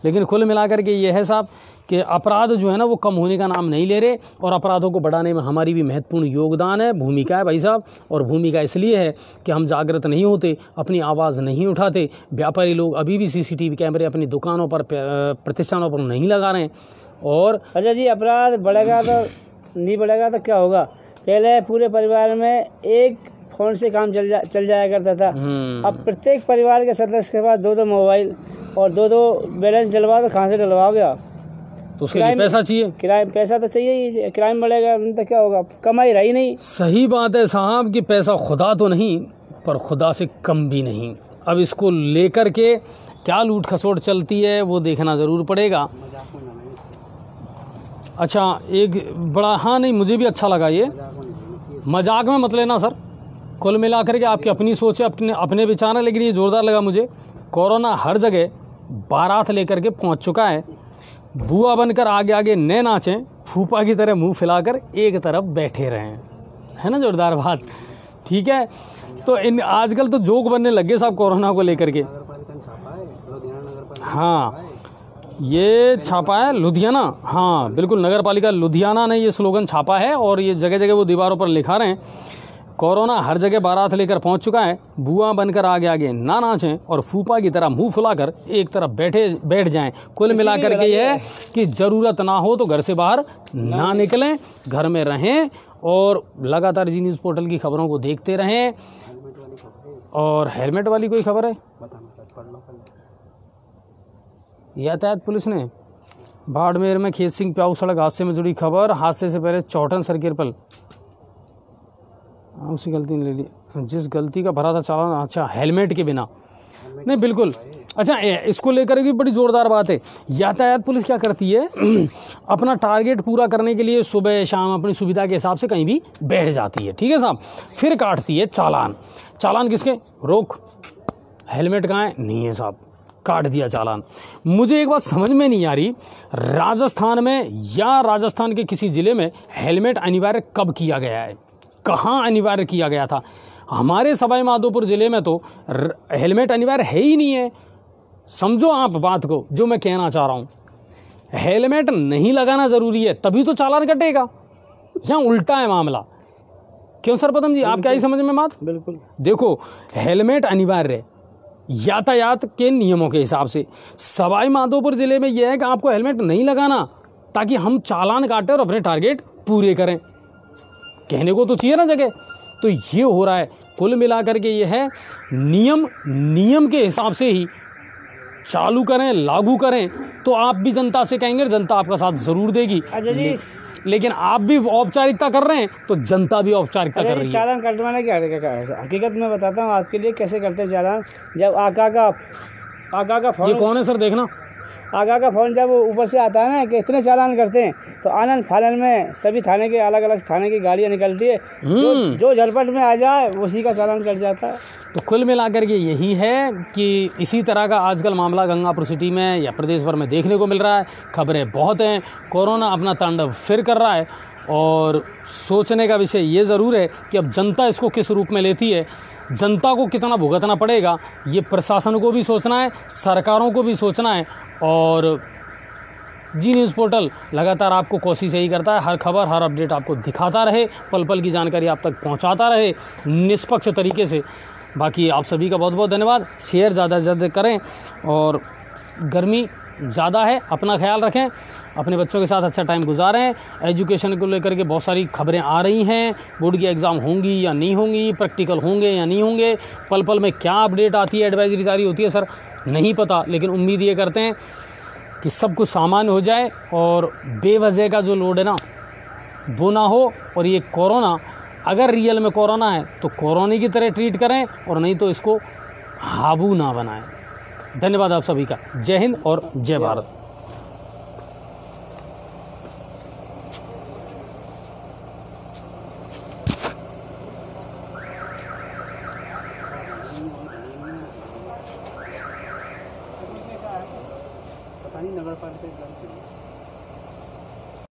लेकिन कुल मिलाकर के ये है साहब कि अपराध जो है ना वो कम होने का नाम नहीं ले रहे, और अपराधों को बढ़ाने में हमारी भी महत्वपूर्ण योगदान है, भूमिका है भाई साहब। और भूमिका इसलिए है कि हम जागृत नहीं होते, अपनी आवाज़ नहीं उठाते। व्यापारी लोग अभी भी सीसीटीवी कैमरे अपनी दुकानों पर, प्रतिष्ठानों पर नहीं लगा रहे हैं। और अच्छा जी, अपराध बढ़ेगा तो नहीं बढ़ेगा तो क्या होगा? पहले पूरे परिवार में एक फ़ोन से काम चल जाया करता था। अब प्रत्येक परिवार के सदस्य के पास 2-2 मोबाइल और 2-2 बैलेंस डलवा, तो कहाँ से डलवाओगे आप? तो उसके लिए पैसा चाहिए, पैसा तो चाहिए ही। क्राइम बढ़ेगा तो क्या होगा? कमाई रही नहीं। सही बात है साहब कि पैसा खुदा तो नहीं, पर खुदा से कम भी नहीं। अब इसको लेकर के क्या लूट खसोट चलती है वो देखना ज़रूर पड़ेगा। अच्छा, एक बड़ा, हाँ नहीं, मुझे भी अच्छा लगा ये, मजाक में मत लेना सर। कुल मिलाकर के आपकी अपनी सोच है, अपने विचार है, लेकिन ये ज़ोरदार लगा मुझे। कोरोना हर जगह बारात लेकर के पहुंच चुका है। बुआ बनकर आगे आगे न नाचें, फूफा की तरह मुंह फैलाकर एक तरफ बैठे रहें, है ना जोरदार बात। ठीक है, तो इन आजकल तो जोक बनने लगे साहब कोरोना को लेकर के। हाँ, ये छापा है लुधियाना, हाँ बिल्कुल, नगर पालिका लुधियाना ने ये स्लोगन छापा है, और ये जगह जगह वो दीवारों पर लिखा रहे हैं, कोरोना हर जगह बारात लेकर पहुंच चुका है, बुआ बनकर आगे आगे ना नाचें और फूफा की तरह मुंह फुलाकर एक तरफ बैठ जाएं। कुल मिलाकर के ये है कि ज़रूरत ना हो तो घर से बाहर ना निकलें, घर में रहें, और लगातार जी न्यूज़ पोर्टल की खबरों को देखते रहें। और हेलमेट वाली कोई खबर है? यातायात पुलिस ने बाड़मेर में खेत सिंह प्याऊ सड़क हादसे में जुड़ी खबर, हादसे से पहले चौटन सर्किल पर उसी गलती ने ले ली, जिस गलती का भरा था चालान। अच्छा, हेलमेट के बिना नहीं, बिल्कुल। अच्छा, इसको लेकर भी बड़ी ज़ोरदार बात है। यातायात पुलिस क्या करती है, अपना टारगेट पूरा करने के लिए सुबह शाम अपनी सुविधा के हिसाब से कहीं भी बैठ जाती है, ठीक है साहब, फिर काटती है चालान। चालान किसके? रोक, हेलमेट कहाँ है? नहीं है साहब, काट दिया चालान। मुझे एक बात समझ में नहीं आ रही, राजस्थान में या राजस्थान के किसी ज़िले में हेलमेट अनिवार्य कब किया गया है, कहाँ अनिवार्य किया गया था? हमारे सवाई माधोपुर ज़िले में तो हेलमेट अनिवार्य है ही नहीं है। समझो आप बात को जो मैं कहना चाह रहा हूँ, हेलमेट नहीं लगाना ज़रूरी है तभी तो चालान कटेगा, यहाँ उल्टा है मामला। क्यों सर पदम जी, आप क्या ही समझ में बात? बिल्कुल, देखो हेलमेट अनिवार्य है यातायात के नियमों के हिसाब से। सवाई माधोपुर ज़िले में यह है कि आपको हेलमेट नहीं लगाना ताकि हम चालान काटें और अपने टारगेट पूरे करें। कहने को तो चाहिए ना जगह, तो ये हो रहा है। कुल मिलाकर के ये है, नियम के हिसाब से ही चालू करें, लागू करें, तो आप भी जनता से कहेंगे, जनता आपका साथ ज़रूर देगी। अच्छा जी, लेकिन आप भी औपचारिकता कर रहे हैं तो जनता भी औपचारिकता कर रही है। चालान कटवाने क्या हकीकत में बताता हूँ आपके लिए कैसे करते हैं चालान। जब आका का फोन, ये कौन है सर? देखना, आगा का फ़ोन जब ऊपर से आता है ना कि इतने चालान करते हैं, तो आनंद फानंद में सभी थाने के अलग अलग थाने की गाड़ियाँ निकलती है, जो झटपट में आ जाए उसी का चालान कट जाता है। तो कुल मिलाकर के यही है कि इसी तरह का आजकल मामला गंगापुर सिटी में या प्रदेश भर में देखने को मिल रहा है। खबरें बहुत हैं, कोरोना अपना तांडव फिर कर रहा है, और सोचने का विषय ये ज़रूर है कि अब जनता इसको किस रूप में लेती है, जनता को कितना भुगतना पड़ेगा, ये प्रशासन को भी सोचना है, सरकारों को भी सोचना है। और जी न्यूज़ पोर्टल लगातार आपको कोशिश यही करता है, हर खबर हर अपडेट आपको दिखाता रहे, पल पल की जानकारी आप तक पहुंचाता रहे निष्पक्ष तरीके से। बाकी आप सभी का बहुत बहुत धन्यवाद। शेयर ज़्यादा से ज़्यादा करें, और गर्मी ज़्यादा है, अपना ख्याल रखें, अपने बच्चों के साथ अच्छा टाइम गुजारें। एजुकेशन को लेकर के बहुत सारी खबरें आ रही हैं, बोर्ड की एग्ज़ाम होंगी या नहीं होंगी, प्रैक्टिकल होंगे या नहीं होंगे, पल पल में क्या अपडेट आती है, एडवाइजरी जारी होती है सर, नहीं पता। लेकिन उम्मीद ये करते हैं कि सब कुछ सामान्य हो जाए और बेवजह का जो लोड है ना वो ना हो, और ये कोरोना अगर रियल में कोरोना है तो कोरोना की तरह ट्रीट करें, और नहीं तो इसको हाबू ना बनाएं। धन्यवाद आप सभी का। जय हिंद और जय भारत। पता नहीं नगर पालिका